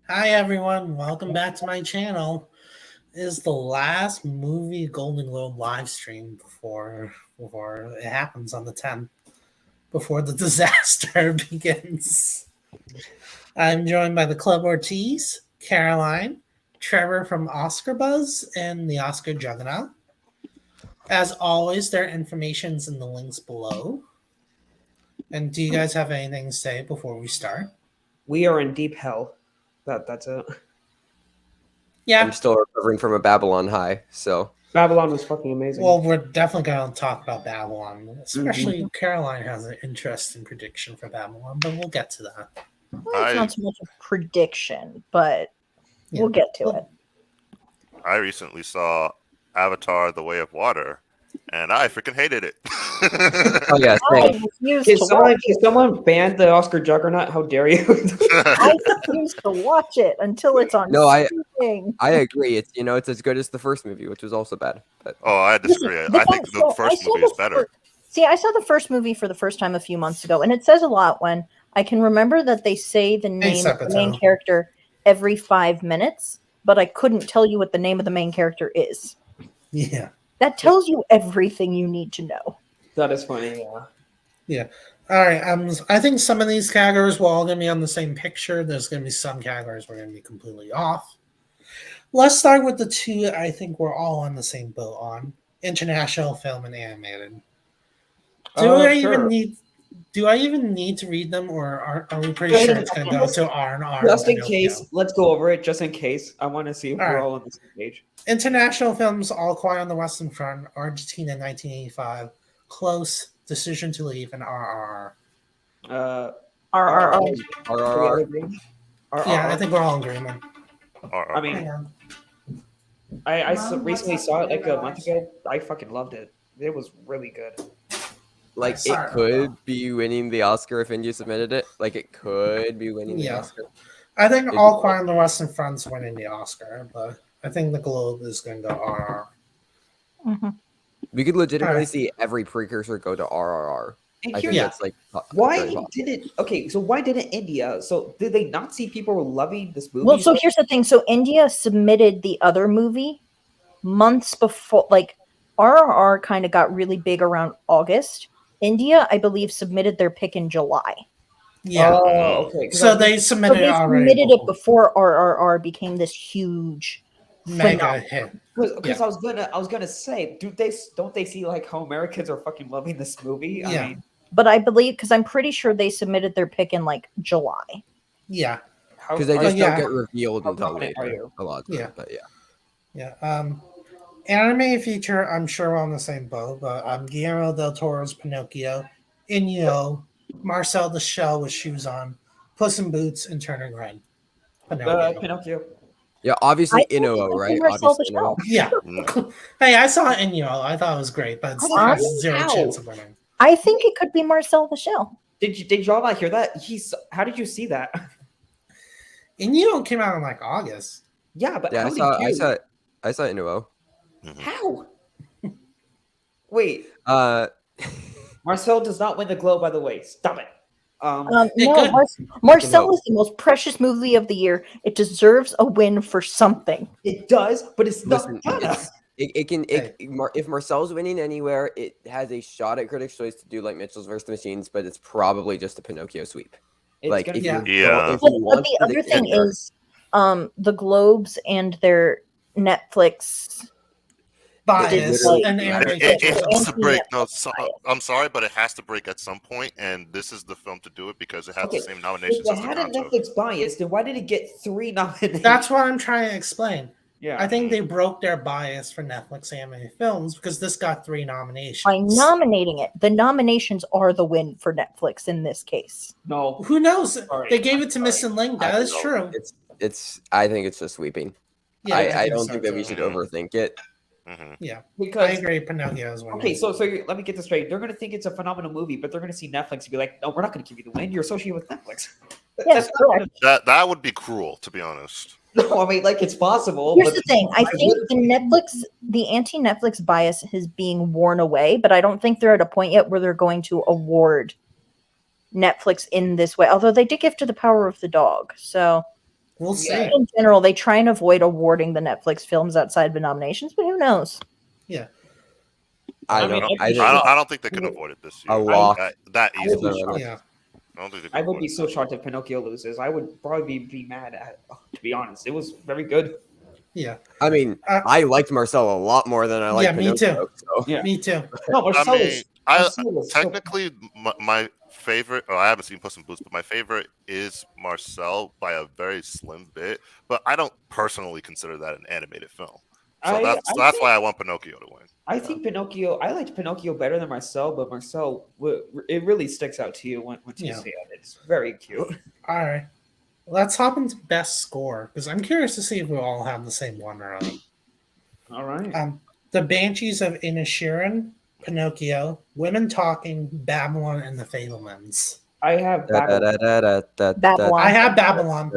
Hi everyone, welcome back to my channel. This is the last movie Golden Globe live stream before it happens on the 10th, before the disaster begins. I'm joined by the Club Ortiz, Caroline, Trevor from Oscar Buzz, and the Oscar Juggernaunt. As always, their information's in the links below. And do you guys have anything to say before we start? We are in deep hell. That's it. Yeah. I'm still recovering from a Babylon high, so Babylon was fucking amazing. Well, we're definitely going to talk about Babylon. Especially Caroline has an interesting prediction for Babylon, but we'll get to that. Well, it's not so much a prediction, but we'll get to it. I recently saw Avatar: The Way of Water, and I freaking hated it. oh yeah, I refuse to watch Can someone ban the Oscar Juggernaut? How dare you? I refuse to watch it until it's on. No, streaming. I agree. It's as good as the first movie, which was also bad. But Oh, I disagree. I think the first movie is better. See, I saw the first movie for the first time a few months ago, and it says a lot when I can remember that they say the name of the main character every 5 minutes, but I couldn't tell you what the name of the main character is. Yeah. That tells you everything you need to know. That is funny, yeah. Yeah. All right. I think some of these categories we're all going to be on the same picture. There's going to be some categories we're going to be completely off. Let's start with the two I think we're all on the same boat on: international film and animated. Do I even need to read them, or are we pretty sure it's going to go to R&R? Just in case, let's go over it. Just in case, I want to see if we're all on the same page. International films: All Quiet on the Western Front, Argentina, 1985, Close, Decision to Leave, and RRR. RRR. Yeah, I think we're all in agreement. I mean, I recently saw it like a month ago. I fucking loved it. It was really good. Like, it could be winning the Oscar if India submitted it. Like, it could be winning the Oscar. I think All Quiet on the Western Front's winning the Oscar, but I think the Globe is going to go RRR. Mm-hmm. We could legitimately see every precursor go to RRR. And I think that's like why didn't India? So did they not see people were loving this movie? Well, so here's the thing. So India submitted the other movie months before. Like RRR kind of got really big around August. India, I believe, submitted their pick in July. Yeah. Oh, okay. So they submitted it already. Submitted it before RRR became this huge mega hit. Because I was gonna say, don't they see like how Americans are fucking loving this movie? Yeah. I mean, but I believe, because I'm pretty sure they submitted their pick in like July. Yeah. Because they just don't get revealed until later. A lot. Yeah. But yeah. Yeah. Anime feature, I'm sure we're on the same boat, but Guillermo del Toro's Pinocchio, Ennio, Marcel the Shell with Shoes On, Puss in Boots, and Turning Red. Pinocchio. Yeah, obviously Ennio, right? Obviously Ennio. Yeah. Hey, I saw Ennio. I thought it was great, but it has zero chance of winning. I think it could be Marcel the Shell. Did y'all not hear that? How did you see that? Ennio came out in like August. Yeah, but I saw Ennio. How? Wait. Marcel does not win the Globe, by the way. Stop it. No, Marcel is the most precious movie of the year. It deserves a win for something. It does, but it's not. If Marcel's winning anywhere, it has a shot at Critics' Choice to do like Mitchell's vs. the Machines, but it's probably just a Pinocchio sweep. But the other thing is, the Globes and their Netflix bias and it has to break. No, I'm sorry, but it has to break at some point, and this is the film to do it because it has the same nominations as the had a Netflix bias, then why did it get 3 nominations? That's what I'm trying to explain. Yeah, I think they broke their bias for Netflix animated films because this got 3 nominations. By nominating it, the nominations are the win for Netflix in this case. No, who knows? They gave it to Missing Link. That is true. I think it's just sweeping. Yeah, I don't think that we should overthink it. Mm-hmm. Yeah, because I agree. Pinocchio is one. Okay, so let me get this straight. They're going to think it's a phenomenal movie, but they're going to see Netflix and be like, "No, we're not going to give you the win. You're associated with Netflix." Yes, correct. That would be cruel, to be honest. No, I mean, like it's possible. Here's the thing: I think the anti-Netflix bias is being worn away, but I don't think they're at a point yet where they're going to award Netflix in this way. Although they did give to The Power of the Dog, so We'll see. In general, they try and avoid awarding the Netflix films outside of the nominations, but who knows? Yeah. I don't think they can avoid it this year. A lot. That easily. Yeah. I would be so shocked if Pinocchio loses. I would probably be mad at. To be honest, it was very good. Yeah. I mean, I liked Marcel a lot more than I liked Pinocchio. Me too. So. Yeah, me too. No, Marcel technically my favorite. Oh, I haven't seen Puss in Boots, but my favorite is Marcel by a very slim bit. But I don't personally consider that an animated film. So that's why I want Pinocchio to win. I think Pinocchio. I liked Pinocchio better than Marcel, but Marcel, it really sticks out to you once you see it. It's very cute. All right, let's hop into best score because I'm curious to see if we all have the same one or not. All right. The Banshees of Inisherin, Pinocchio, Women Talking, Babylon, and The Fabelmans. I have Babylon. Babylon. I have Babylon.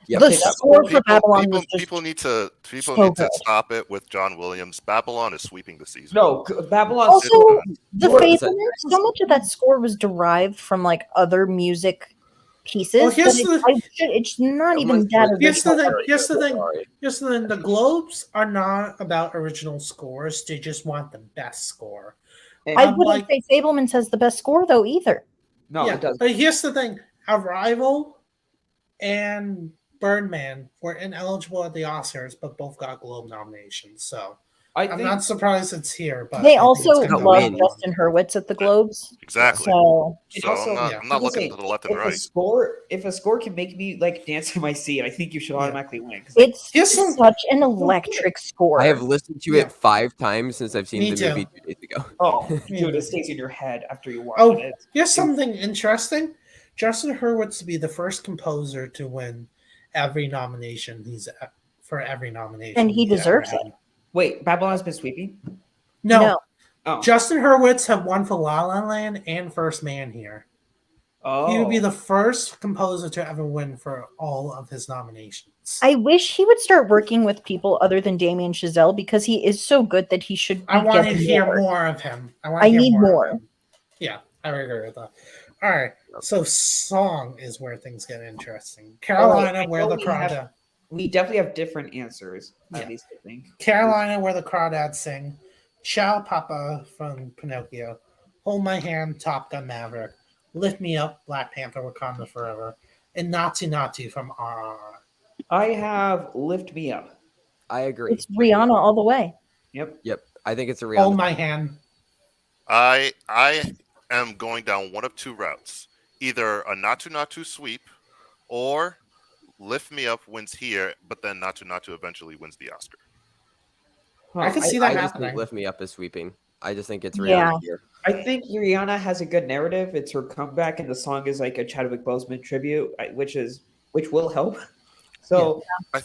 Yep. The score for Babylon was just people need to good. stop it with John Williams. Babylon is sweeping the season. No, Babylon. Also, the Fabelmans, so much of that score was derived from like other music pieces. Well, it's not even that original. Here's the thing. The Globes are not about original scores. They just want the best score. I wouldn't say Fabelmans has the best score though either. No, it doesn't. But here's the thing: Arrival and Birdman were ineligible at the Oscars, but both got Globe nominations. So I'm not surprised it's here. But they also love Justin Hurwitz at the Globes. Exactly. So I'm not looking to the left and the right. If a score can make me like dance in my seat, I think you should automatically win. It's such an electric score. I have listened to it 5 times since I've seen the movie 2 days ago. Oh, dude, it stays in your head after you watch it. Here's something interesting. Justin Hurwitz to be the first composer to win every nomination for every nomination. And he deserves it. Wait, Babylon has been sweeping? No. Oh. Justin Hurwitz have won for La La Land and First Man here. Oh. He would be the first composer to ever win for all of his nominations. I wish he would start working with people other than Damien Chazelle because he is so good that he should. I want to hear more of him. I need more. Yeah, I agree with that. All right, so song is where things get interesting. Carolina, where the crawdads. We definitely have different answers. At least I think. Carolina, where the crawdads sing. Ciao, Papa from Pinocchio. Hold My Hand, Top Gun Maverick. Lift Me Up, Black Panther, Wakanda Forever. And Natu Natu from RRR. I have Lift Me Up. I agree. It's Rihanna all the way. Yep. I think it's a Rihanna. Hold My Hand. I am going down one of 2 routes. Either a Natu Natu sweep or Lift Me Up wins here, but then Natu Natu eventually wins the Oscar. I can see that I just happening. think Lift Me Up is sweeping. I just think it's Rihanna here. I think Rihanna has a good narrative. It's her comeback, and the song is like a Chadwick Boseman tribute, which will help. So I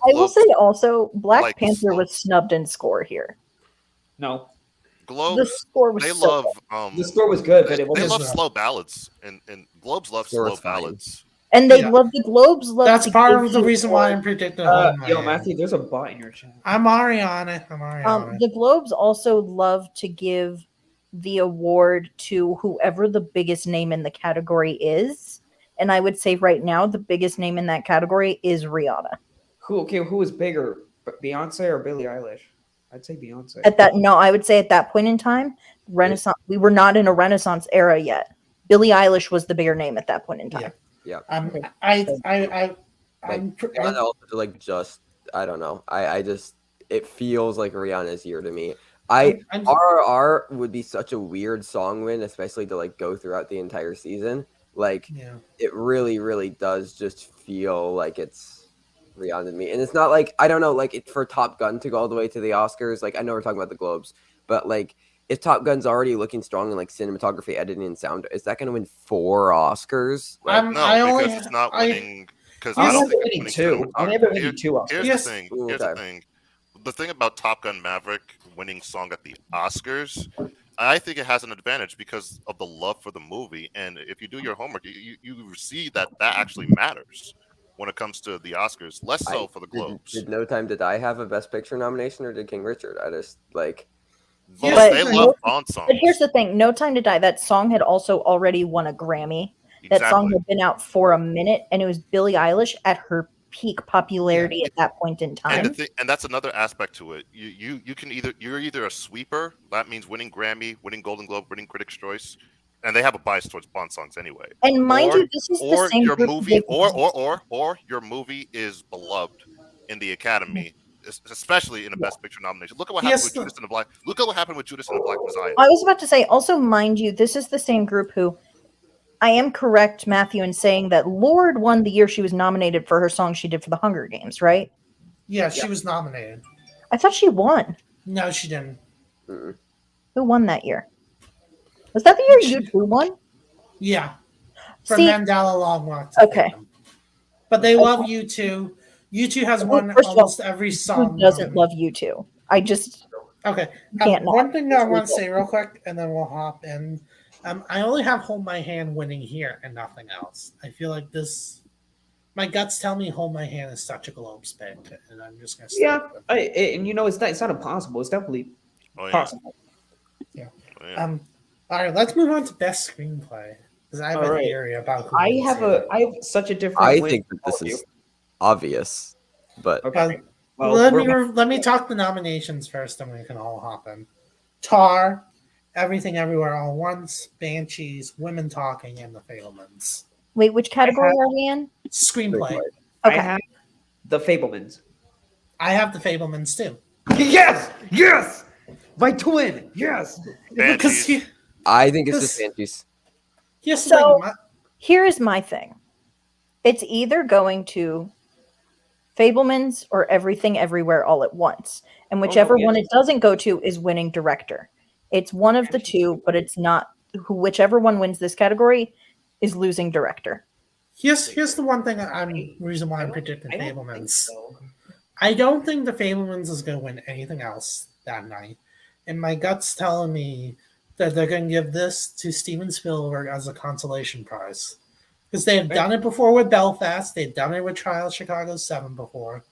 will say also Black Panther was snubbed in score here. No. Globes, the score was the score was good, but they love slow ballads, and Globes love slow ballads. And they love the Globes. That's part of the reason why I'm predicting. Matthew, there's a bot in your chat. I'm Ariana. The Globes also love to give the award to whoever the biggest name in the category is, and I would say right now the biggest name in that category is Rihanna. Who is bigger, Beyonce or Billie Eilish? I'd say Beyonce. I would say at that point in time, Renaissance. We were not in a Renaissance era yet. Billie Eilish was the bigger name at that point in time. Yeah. I don't know. I just it feels like Rihanna's year to me. RRR would be such a weird song win, especially to like go throughout the entire season. It really, really does just feel like it's Rihanna to me. And it's not like, I don't know, like for Top Gun to go all the way to the Oscars. Like I know we're talking about the Globes, but like if Top Gun's already looking strong in like cinematography, editing, and sound, is that going to win 4 Oscars? Like, because it's not winning. Because I don't think it's winning 2. I never winning 2 Oscars. Here's the thing. The thing about Top Gun Maverick winning song at the Oscars, I think it has an advantage because of the love for the movie. And if you do your homework, you see that actually matters when it comes to the Oscars, less so for the Globes. Did No Time to Die have a Best Picture nomination, or did King Richard? I just like. They love Bond songs. But here's the thing: No Time to Die. That song had also already won a Grammy. That song had been out for a minute, and it was Billie Eilish at her peak popularity at that point in time. And that's another aspect to it. You can you're either a sweeper, that means winning Grammy, winning Golden Globe, winning Critics' Choice, and they have a bias towards Bond songs anyway. And mind you, this is the same your group movie, or your movie is beloved in the Academy, especially in the Best Picture nomination. Look at what happened with Judas and the Black. Look at what happened with Judas and the Black Messiah. I was about to say, also, mind you, this is the same group who, I am correct, Matthew, in saying that Lorde won the year she was nominated for her song she did for the Hunger Games, right? Yeah, she was nominated. I thought she won. No, she didn't. Who won that year? Was that the year U2 won? Yeah. For Mandela Long Walk to Freedom. But they love U2. U2 has won almost every song. Who doesn't love U2? I just... Okay. One thing I want to say real quick, and then we'll hop in. I only have Hold My Hand winning here and nothing else. I feel like this... My guts tell me Hold My Hand is such a Globes pick, and I'm just going to start with it. And you know, it's not impossible. It's definitely possible. Yeah. All right, let's move on to Best Screenplay. Because I have a theory about who I have such a different... I think that this is obvious, but... Okay. Let me talk the nominations first, and we can all hop in. Tar, Everything Everywhere All at Once, Banshees, Women Talking, and The Fabelmans. Wait, which category are we in? Screenplay. Okay. I have The Fabelmans. I have The Fabelmans too. Yes! My twin! Yes! I think it's just Banshees. Yes. So, here is my thing. It's either going to Fabelmans or Everything Everywhere All at Once. And whichever one it doesn't go to is winning director. It's one of the two, but it's not... Whichever one wins this category is losing director. Here's the one thing reason why I'm predicting Fabelmans. I don't think The Fabelmans is going to win anything else that night. And my gut's telling me that they're going to give this to Steven Spielberg as a consolation prize. Because they've done it before with Belfast. They've done it with Trial of Chicago 7 before.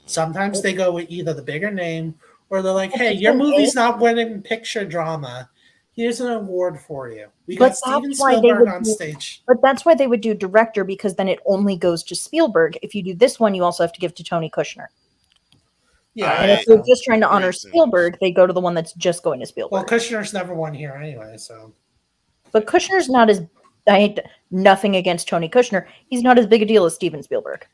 Sometimes they go with either the bigger name or they're like, hey, your movie's not winning picture drama. Here's an award for you. We got Steven Spielberg on stage. But that's why they would do director, because then it only goes to Spielberg. If you do this one, you also have to give to Tony Kushner. Yeah. And if they're just trying to honor Spielberg, they go to the one that's just going to Spielberg. Well, Kushner's never won here anyway, so. But Kushner's not as... nothing against Tony Kushner. He's not as big a deal as Steven Spielberg.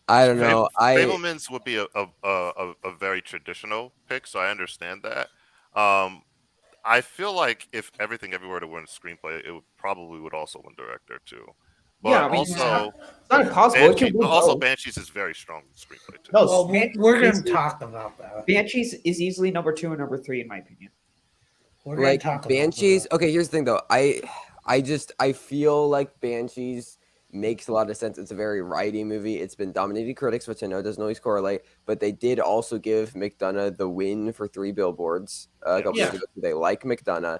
I don't know. Fabelmans would be a very traditional pick, so I understand that. I feel like if Everything Everywhere to win screenplay, it probably would also win director too. But it's not impossible. Also, Banshees is very strong in screenplay too. No, we're going to talk about that. Banshees is easily number 2 and number 3 in my opinion. Like Banshees. Okay, here's the thing though. I feel like Banshees makes a lot of sense. It's a very righty movie. It's been dominating critics, which I know doesn't always correlate, but they did also give McDonough the win for 3 Billboards a couple years ago. They like McDonough.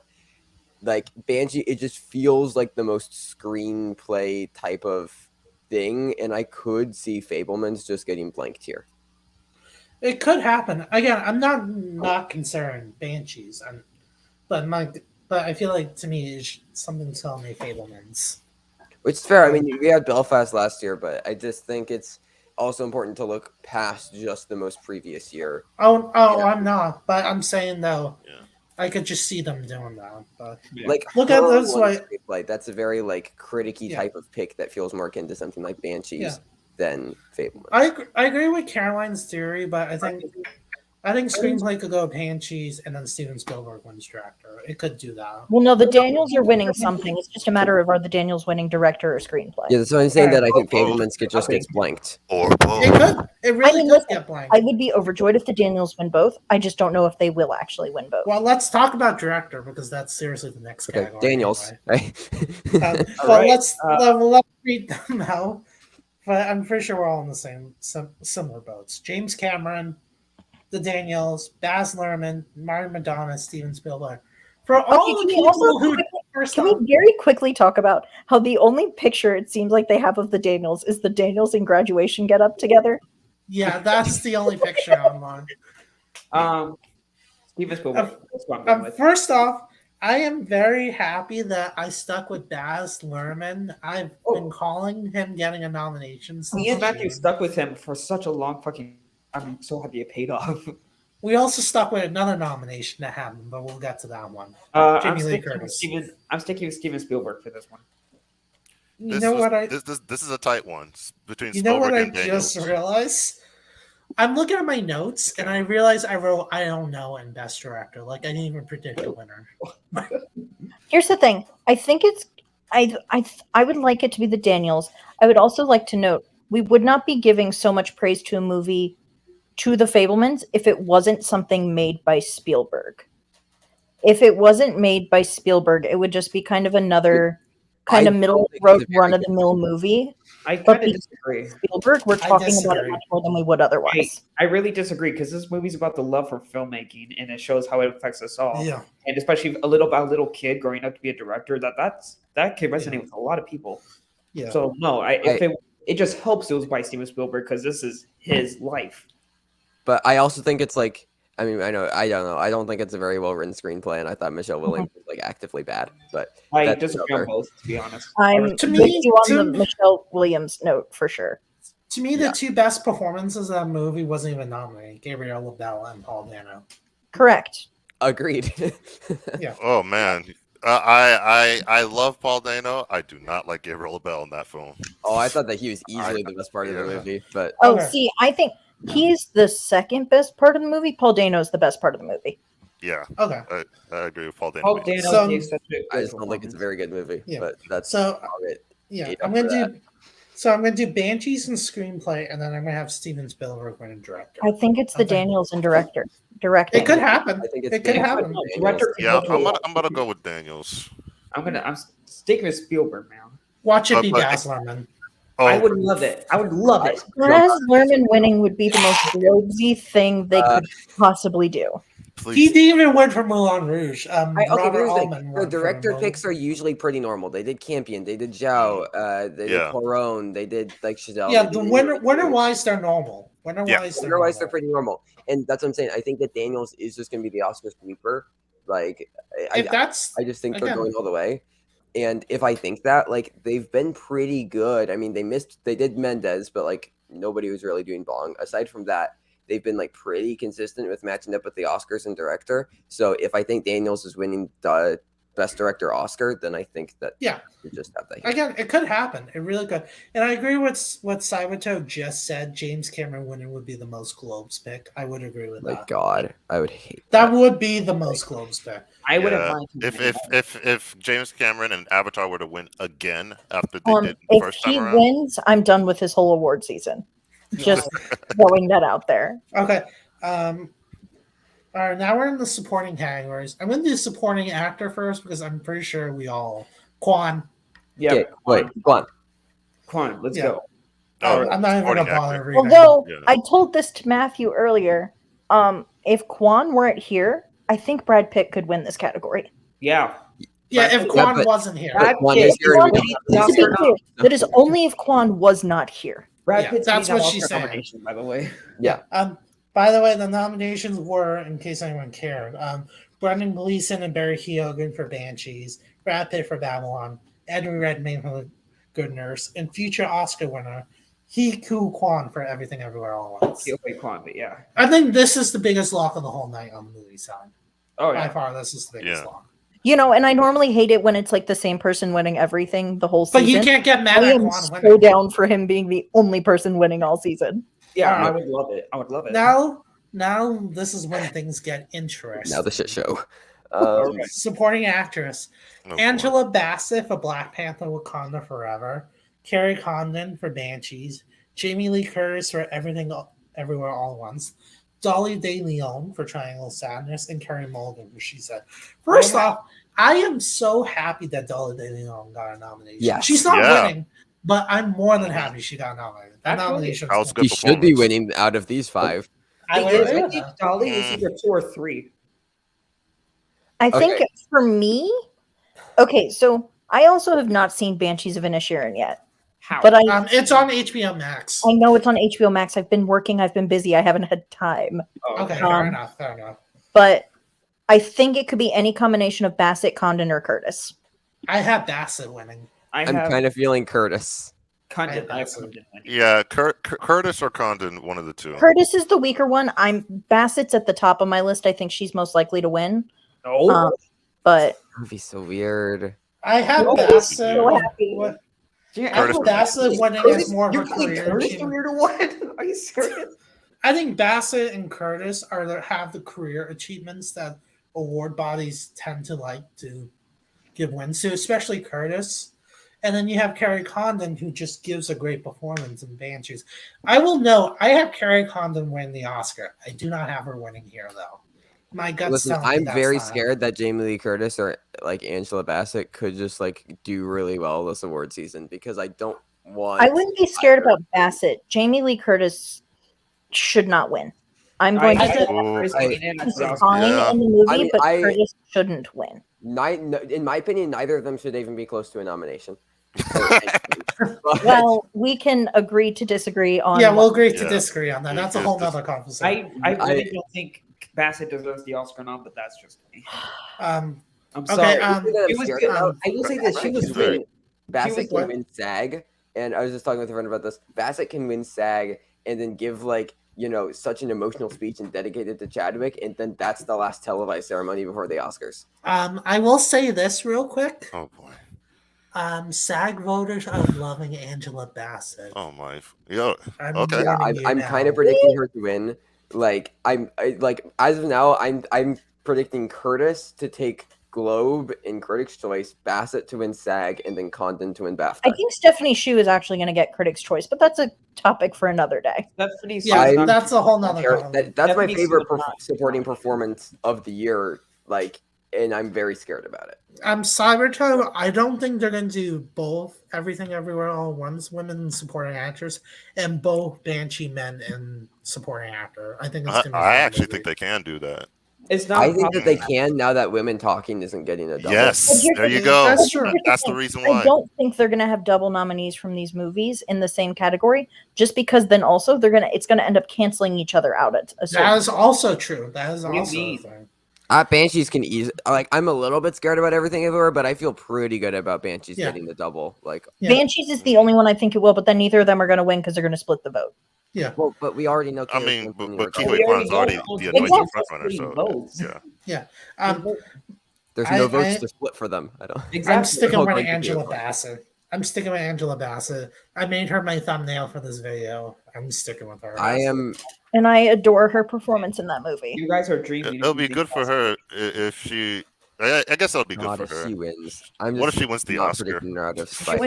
Like Banshee, it just feels like the most screenplay type of thing, and I could see Fabelmans just getting blanked here. It could happen. Again, I'm not considering Banshees. But I feel like to me it's something telling me Fabelmans. Which is fair. I mean, we had Belfast last year, but I just think it's also important to look past just the most previous year. I'm not. But I'm saying though, I could just see them doing that. But like, look at this way. That's a very like criticky type of pick that feels more akin to something like Banshees than Fabelmans. I agree with Caroline's theory, but I think screenplay could go Banshees and then Steven Spielberg wins director. It could do that. Well, no, the Daniels are winning something. It's just a matter of are the Daniels winning director or screenplay. Yeah, that's what I'm saying. That I think Fabelmans just gets blanked. Or both. It could. It really could get blanked. I would be overjoyed if the Daniels win both. I just don't know if they will actually win both. Well, let's talk about director because that's seriously the next category. Daniels. Anyway. Let's read them out. But I'm pretty sure we're all in the same similar boats. James Cameron, the Daniels, Baz Luhrmann, Martin Madonna, Steven Spielberg. For all the people who can we very quickly talk about how the only picture it seems like they have of the Daniels is the Daniels in graduation get up together? Yeah, that's the only picture online. Steven Spielberg. First off, I am very happy that I stuck with Baz Luhrmann. I've been calling him getting a nomination since Me and Matthew stuck with him for such a long fucking. I'm so happy it paid off. We also stuck with another nomination that happened, but we'll get to that one. I'm sticking with Steven Spielberg for this one. This is a tight one between Spielberg and Daniels. Just realized? I'm looking at my notes and I realized I wrote I don't know and Best Director. Like I didn't even predict a winner. Here's the thing. I think it's I would like it to be the Daniels. I would also like to note we would not be giving so much praise to a movie to The Fabelmans if it wasn't something made by Spielberg. If it wasn't made by Spielberg, it would just be kind of another kind of middle road run of the mill movie. I kind of disagree. Spielberg, we're talking about it much more than we would otherwise. I really disagree because this movie's about the love for filmmaking and it shows how it affects us all. Yeah. And especially a little kid growing up to be a director, that can resonate with a lot of people. Yeah. So no, it just helps it was by Steven Spielberg because this is his life. But I also think it's like, I mean, I don't know. I don't think it's a very well written screenplay, and I thought Michelle Williams was like actively bad. But I disagree on both, to be honest. I'm with you on the Michelle Williams note for sure. To me, the two best performances of that movie wasn't even nominated: Gabriel Labelle and Paul Dano. Correct. Agreed. Yeah. Oh man, I love Paul Dano. I do not like Gabriel Labelle in that film. Oh, I thought that he was easily the best part of the movie. But see, I think he's the second best part of the movie. Paul Dano is the best part of the movie. Yeah. Okay. I agree with Paul Dano. Paul Dano gave such I just don't think it's a very good movie. Yeah. But that's so. Yeah, I'm gonna do Banshees and screenplay, and then I'm gonna have Steven Spielberg win and director. I think it's the Daniels and director. Directing. It could happen. I think it's it could happen. Yeah, I'm gonna go with Daniels. I'm sticking with Spielberg, man. Watch it be Baz Luhrmann. Oh, I would love it. I would love it. Baz Luhrmann winning would be the most globesy thing they could possibly do. please. He didn't even win for Moulin Rouge. The director picks are usually pretty normal. They did Campion, they did Zhao, they did Cuarón, they did like Chazelle. Yeah, the winner-wise they're normal. Winner-wise they're pretty normal, and that's what I'm saying. I think that Daniels is just going to be the Oscar sweeper. Like, I just think they're going all the way. And if I think that, like, they've been pretty good. I mean, they did Mendez, but like nobody was really doing Bong. Aside from that, they've been like pretty consistent with matching up with the Oscars and director. So if I think Daniels is winning the Best Director Oscar, then I think that you just have that. Again, it could happen. It really could. And I agree with what Sabato just said. James Cameron winning would be the most Globes pick. I would agree with that. My God, I would hate that. Would be the most Globes pick. I wouldn't mind if James Cameron and Avatar were to win again after they did the first time around. If he wins, I'm done with his whole award season. Just throwing that out there. Okay. All right, now we're in the supporting categories. I'm going to do supporting actor first because I'm pretty sure we all Kwan. Yeah. Okay, wait, Kwan. Let's go. I'm not even going to bother reading. Although I told this to Matthew earlier, if Kwan weren't here, I think Brad Pitt could win this category. Yeah. Yeah, if Kwan wasn't here. That is only if Kwan was not here. Brad Pitt's that's what she's saying. By the way. Yeah. By the way, the nominations were, in case anyone cared, Brendan Gleeson and Barry Keoghan for Banshees, Brad Pitt for Babylon, Edward Redmayne for The Good Nurse, and future Oscar winner Hee-Koo Kwan for Everything Everywhere All at Once. Kwan, but yeah. I think this is the biggest lock of the whole night on the movie side. Oh, yeah. By far, this is the biggest lock. You know, and I normally hate it when it's like the same person winning everything the whole season. But you can't get mad at Kwan winning. So down for him being the only person winning all season. Yeah, I would love it. Now this is when things get interesting. Now the shit show. Supporting actress. Angela Bassett for Black Panther Wakanda Forever. Carrie Condon for Banshees. Jamie Lee Curtis for Everything Everywhere All at Once. Dolly De Leon for Triangle of Sadness. And Carey Mulligan for She Said. First off, I am so happy that Dolly De Leon got a nomination. Yes. She's not winning, but I'm more than happy she got nominated. That nomination he should be winning out of these five. I think Dolly is either 2 or 3. I think for me, so I also have not seen Banshees of Inisherin yet. How? But it's on HBO Max. I know it's on HBO Max. I've been working. I've been busy. I haven't had time. Okay, fair enough. But I think it could be any combination of Bassett, Condon, or Curtis. I have Bassett winning. I'm kind of feeling Curtis. Condon. Yeah, Curtis or Condon, one of the two. Curtis is the weaker one. Bassett's at the top of my list. I think she's most likely to win. Oh, but that'd be so weird. I have Bassett. So happy. I have Bassett winning as more of a career. Curtis the weirder one? Are you serious? I think Bassett and Curtis have the career achievements that award bodies tend to like to give wins to, especially Curtis. And then you have Carrie Condon, who just gives a great performance in Banshees. I will note, I have Carrie Condon win the Oscar. I do not have her winning here, though. My gut's telling me I'm that's very not scared that Jamie Lee Curtis or like Angela Bassett could just like do really well this award season because I don't want. I wouldn't be scared about Bassett. Jamie Lee Curtis should not win. I'm going to say she's fine in the movie, but Curtis shouldn't win. In my opinion, neither of them should even be close to a nomination. Well, we can agree to disagree on. Yeah, we'll agree to disagree on that. That's a whole nother conversation. I really don't think Bassett deserves the Oscar nom, but that's just me. I'm sorry. I will say this: she was great. Bassett can win SAG, and I was just talking with a friend about this. Bassett can win SAG, and then give such an emotional speech and dedicated to Chadwick, and then that's the last televised ceremony before the Oscars. I will say this real quick. Oh boy. SAG voters are loving Angela Bassett. Oh my, yeah. Okay. Yeah, I'm kind of predicting her to win. As of now, I'm predicting Curtis to take Globe in Critics' Choice, Bassett to win SAG, and then Condon to win BAFTA. I think Stephanie Hsu is actually going to get Critics' Choice, but that's a topic for another day. That's a whole nother. That's my favorite supporting performance of the year. And I'm very scared about it. Cybertone, I don't think they're going to do both Everything Everywhere All at Once women and supporting actors and both Banshee men and supporting actor. I think it's going to be I actually think they can do that. It's not. I think that they can now that Women Talking isn't getting a double. Yes, there you go. That's true. That's the reason why. I don't think they're going to have double nominees from these movies in the same category, just because then also it's going to end up canceling each other out. That is also true. That is also a thing. Banshees can easily I'm a little bit scared about Everything Everywhere, but I feel pretty good about Banshees getting the double. Banshees is the only one I think it will, but then neither of them are going to win because they're going to split the vote. Yeah. Well, but we already know. But Kiwi Kwan's already the anointed frontrunner, so yeah. There's no votes to split for them. I don't. I'm sticking with Angela Bassett. I made her my thumbnail for this video. I'm sticking with her. I am. And I adore her performance in that movie. You guys are dreaming. It'll be good for her if she. I guess that'll be good for her. She wins. What if she wins the Oscar? She wins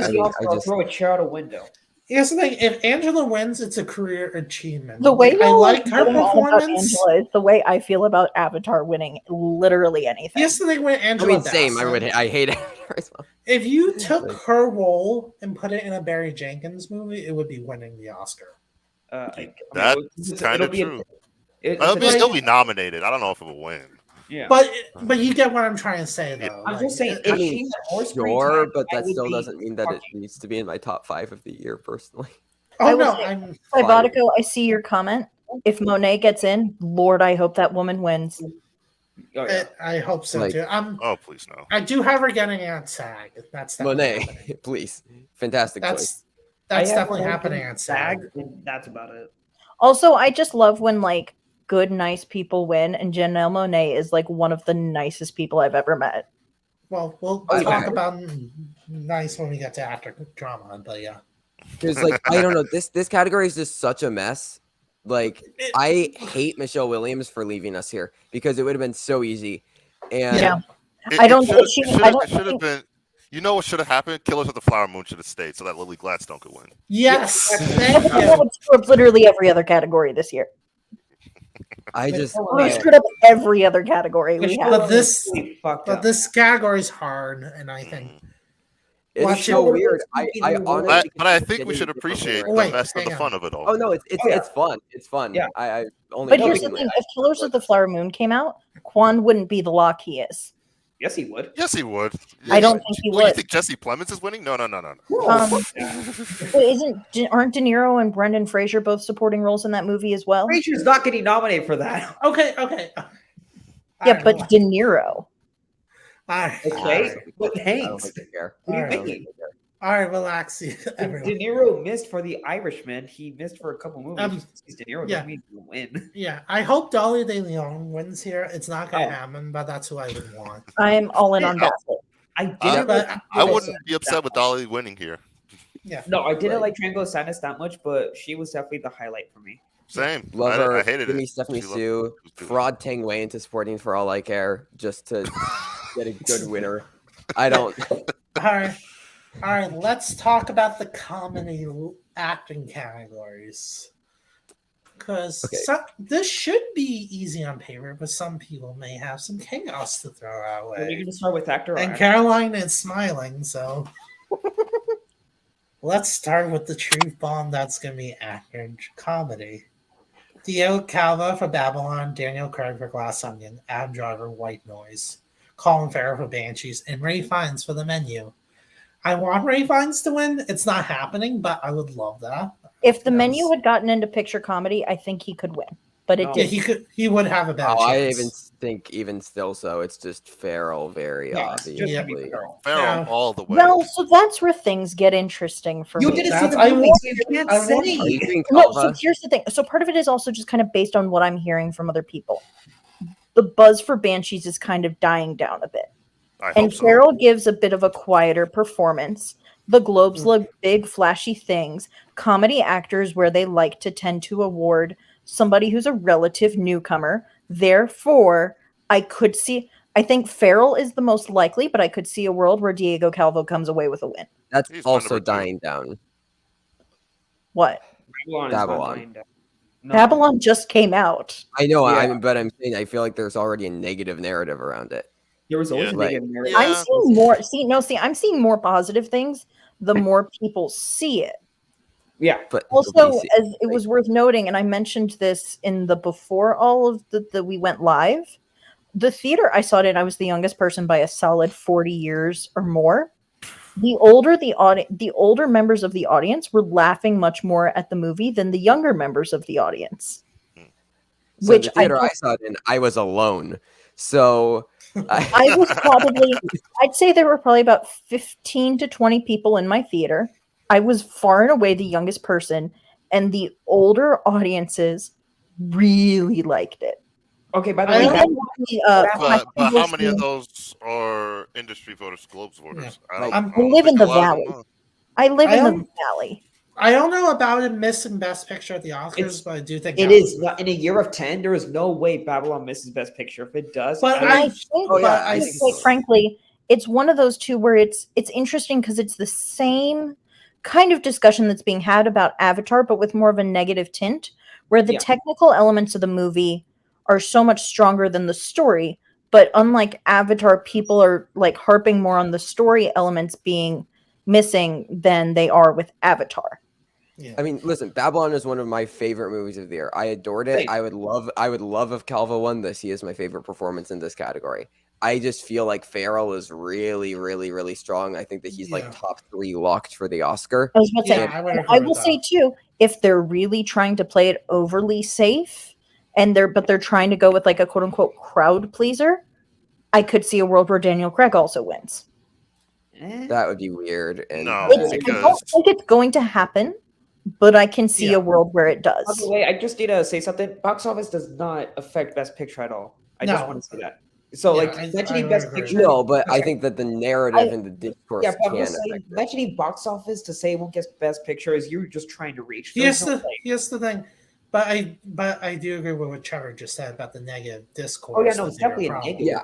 the Oscar. I'll throw a chair out a window. Here's the thing: if Angela wins, it's a career achievement. The way I like her performance. Angela is the way I feel about Avatar winning literally anything. Here's the thing with Angela. Same. I hate Avatar as well. If you took her role and put it in a Barry Jenkins movie, it would be winning the Oscar. That's kind of true. It'll be nominated. I don't know if it will win. Yeah, but you get what I'm trying to say, though. I'm just saying, sure, but that still doesn't mean that it needs to be in my top 5 of the year, personally. Oh no, Bodico, I see your comment. If Monet gets in, Lord, I hope that woman wins. I hope so too. Oh please no. I do have her getting at SAG. That's Monet, please, fantastic choice. That's definitely happening at SAG. And that's about it. Also, I just love when good, nice people win, and Janelle Monáe is one of the nicest people I've ever met. Well, we'll talk about nice when we get to actor drama, but yeah. Because I don't know, this category is just such a mess. I hate Michelle Williams for leaving us here because it would have been so easy. And it should have been. You know what should have happened? Killers of the Flower Moon should have stayed so that Lily Gladstone could win. Yes, thank you. Literally every other category this year. We screwed up every other category we have. But this category is hard, and I think it's so weird. But I think we should appreciate the mess and the fun of it all. Oh no, it's fun. It's fun. Yeah. But here's the thing: if Killers of the Flower Moon came out, Quan wouldn't be the lock he is. Yes, he would. Yes, he would. I don't think he would. You think Jesse Plemons is winning? No. Aren't De Niro and Brendan Fraser both supporting roles in that movie as well? Fraser's not getting nominated for that. Okay. Yeah, but De Niro. Okay, but Hanks. All right, relax, everyone. De Niro missed for The Irishman. He missed for a couple movies. De Niro doesn't mean he'll win. Yeah, I hope Dolly De Leon wins here. It's not going to happen, but that's who I would want. I'm all in on that. I wouldn't be upset with Dolly winning here. Yeah. No, I didn't like Triangle of Sadness that much, but she was definitely the highlight for me. Same. Love her. I hated Give me it. Stephanie Sue. Fraud Tang Wei into supporting For All I Care just to get a good winner. I don't. All right. Let's talk about the comedy acting categories. Because this should be easy on paper, but some people may have some chaos to throw our way. Are you going to start with actor? And Caroline is smiling, so let's start with the true bomb that's going to be actor comedy. Diego Calva for Babylon, Daniel Craig for Glass Onion, Adam Driver, White Noise, Colin Farrell for Banshees, and Ray Fiennes for The Menu. I want Ray Fiennes to win. It's not happening, but I would love that. If The Menu had gotten into picture comedy, I think he could win. But it didn't. Yeah, he would have a better chance. I even think even still so. It's just Farrell very obviously. Farrell all the way. Well, so that's where things get interesting for me. You didn't see the movie, so you can't say. No, so here's the thing. So part of it is also just kind of based on what I'm hearing from other people. The buzz for Banshees is kind of dying down a bit. And Farrell gives a bit of a quieter performance. The Globes look big, flashy things. Comedy actors where they like to tend to award somebody who's a relative newcomer. Therefore, I think Farrell is the most likely, but I could see a world where Diego Calvo comes away with a win. That's also dying down. What? Babylon. No. Babylon just came out. I know, but I'm saying I feel like there's already a negative narrative around it. There was always a negative narrative. I'm seeing more. I'm seeing more positive things the more people see it. Yeah, but also, as it was worth noting, and I mentioned this in the before all of the we went live. The theater I saw it in, I was the youngest person by a solid 40 years or more. The older members of the audience were laughing much more at the movie than the younger members of the audience. So which the theater I saw it in, I was alone. So I was probably, I'd say there were probably about 15 to 20 people in my theater. I was far and away the youngest person, and the older audiences really liked it. Okay, by the way, but how many of those are industry voters, Globes voters? Yeah. I live in the valley. I live in the valley. I don't know about it missing Best Picture at the Oscars, but I do think it is. In a year of 10, there is no way Babylon misses Best Picture. If it does, but I think, quite frankly, it's one of those two where it's interesting because it's the same kind of discussion that's being had about Avatar, but with more of a negative tint, where the technical elements of the movie are so much stronger than the story. But unlike Avatar, people are like harping more on the story elements being missing than they are with Avatar. Yeah. I mean, listen, Babylon is one of my favorite movies of the year. I adored it. I would love if Calvo won this. He is my favorite performance in this category. I just feel like Farrell is really, really, really strong. I think that he's like top 3 locked for the Oscar. I was about to say, I will say too, if they're really trying to play it overly safe and they're trying to go with like a quote unquote crowd pleaser, I could see a world where Daniel Craig also wins. That would be weird. And I don't think it's going to happen, but I can see a world where it does. By the way, I just need to say something. Box office does not affect Best Picture at all. I just want to say that. So, mentioning Best Picture. No, but I think that the narrative and the discourse can affect mentioning box office to say it won't get Best Picture is you're just trying to reach. Here's the thing. But I do agree with what Trevor just said about the negative discourse. Oh yeah, no, it's definitely a negative. Yeah,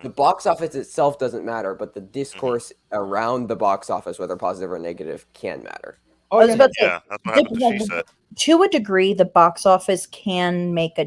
the box office itself doesn't matter, but the discourse around the box office, whether positive or negative, can matter. Oh, I was about to say, to a degree, the box office can make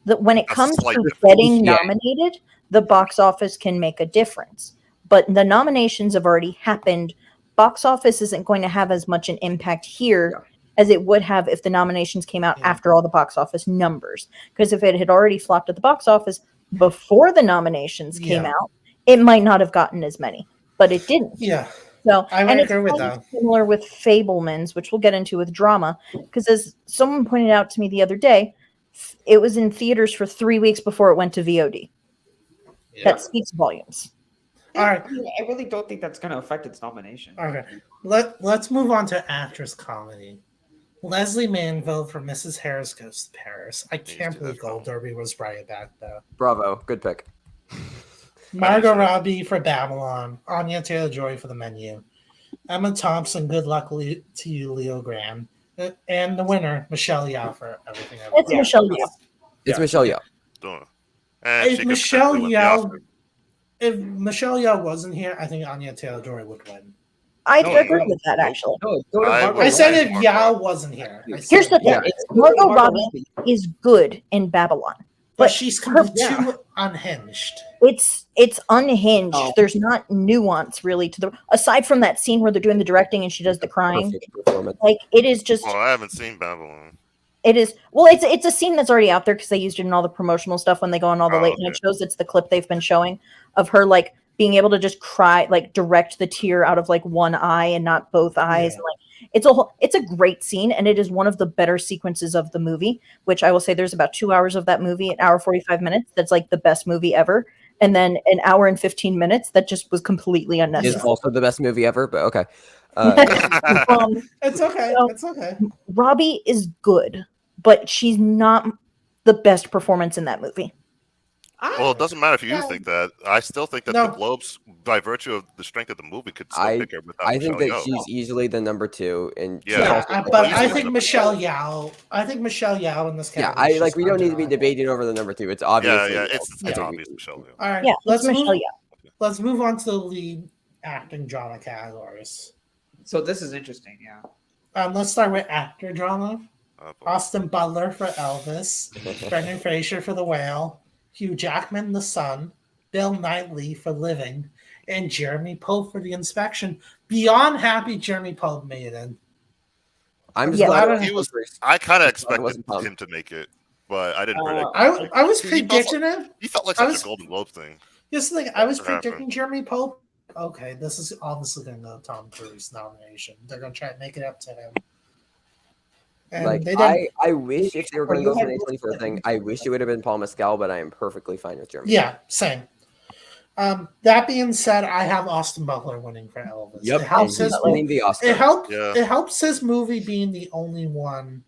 when it comes to getting nominated, the box office can make a difference. But the nominations have already happened. Box office isn't going to have as much an impact here as it would have if the nominations came out after all the box office numbers. Because if it had already flopped at the box office before the nominations came out, it might not have gotten as many. But it didn't. Yeah. So I would agree with that. Similar with Fabelmans, which we'll get into with drama. Because as someone pointed out to me the other day, it was in theaters for 3 weeks before it went to VOD. that speaks volumes. All right. I really don't think that's going to affect its nomination. Okay. Let's move on to actress comedy. Leslie Manville for Mrs. Harris Goes to Paris. I can't believe Gold Derby was right back though. Bravo. Good pick. Margot Robbie for Babylon. Anya Taylor-Joy for The Menu. Emma Thompson, Good Luck to You, Leo Graham. And the winner, Michelle Yeoh for Everything Everywhere. It's Michelle Yeoh. It's Michelle Yeoh. If Michelle Yeoh wasn't here, I think Anya Taylor-Joy would win. I agree with that, actually. I said if Yeoh wasn't here. Here's the thing. Margot Robbie is good in Babylon. But she's too unhinged. It's unhinged. There's not nuance really to the aside from that scene where they're doing the directing and she does the crying. Like it is just. Oh, I haven't seen Babylon. It is it's a scene that's already out there because they used it in all the promotional stuff when they go on all the late night shows. It's the clip they've been showing of her like being able to just cry, like direct the tear out of like one eye and not both eyes. And, like it's a great scene, and it is one of the better sequences of the movie, which I will say there's about 2 hours of that movie, an hour 45 minutes. That's like the best movie ever. And then an hour and 15 minutes that just was completely unnecessary. Is also the best movie ever, but okay. It's okay. So, it's okay. Robbie is good, but she's not the best performance in that movie. Well, it doesn't matter if you think that. I still think that the Globes, by virtue of the strength of the movie, could still pick her without I think Michelle that Yeoh. she's easily the number 2, and but I think Michelle Yeoh. I think Michelle Yeoh in this category. Yeah, we don't need to be debating over the number 2. It's obvious. It's obvious Michelle Yeoh. All right, let's move on to the lead acting drama categories. So this is interesting, yeah. Let's start with actor drama. Austin Butler for Elvis, Brendan Fraser for The Whale, Hugh Jackman, The Son, Bill Knightley for Living, and Jeremy Pope for The Inspection. Beyond happy Jeremy Pope made it. I'm just glad I kind of expected him to make it, but I didn't predict. I was predicting it. He felt like such a Golden Globe thing. Just like I was predicting Jeremy Pope. Okay, this is obviously going to go Tom Cruise nomination. They're going to try to make it up to him. And like I wish if they were going to go for an A24 thing, I wish it would have been Paul Mescal, but I am perfectly fine with Jeremy. Yeah, same. That being said, I have Austin Butler winning for Elvis. Yep, it helps his winning the Oscar. It helps his movie being the only one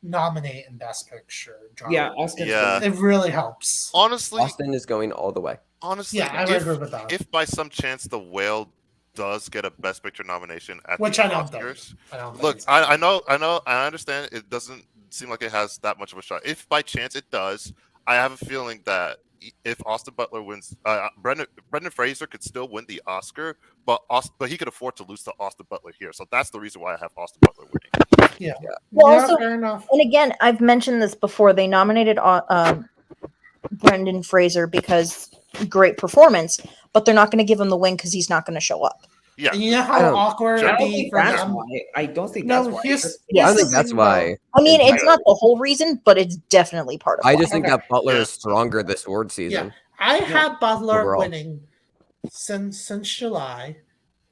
nominated in Best Picture. Austin. Yeah, it really helps. Honestly, Austin is going all the way. Honestly, I agree with that. If by some chance The Whale does get a Best Picture nomination at which the I don't Oscars, think. Look, I know, I understand. It doesn't seem like it has that much of a shot. If by chance it does, I have a feeling that if Austin Butler wins, Brendan Fraser could still win the Oscar, but he could afford to lose to Austin Butler here. So that's the reason why I have Austin Butler winning. Yeah. Well, also, fair enough. And again, I've mentioned this before. They nominated Brendan Fraser because great performance, but they're not going to give him the win because he's not going to show up. Yeah, and you know how awkward it'd be for them. I don't think that's why. I think that's why. I mean, it's not the whole reason, but it's definitely part of it. I just think that Butler is stronger this award season. Yeah. I had Butler winning since July.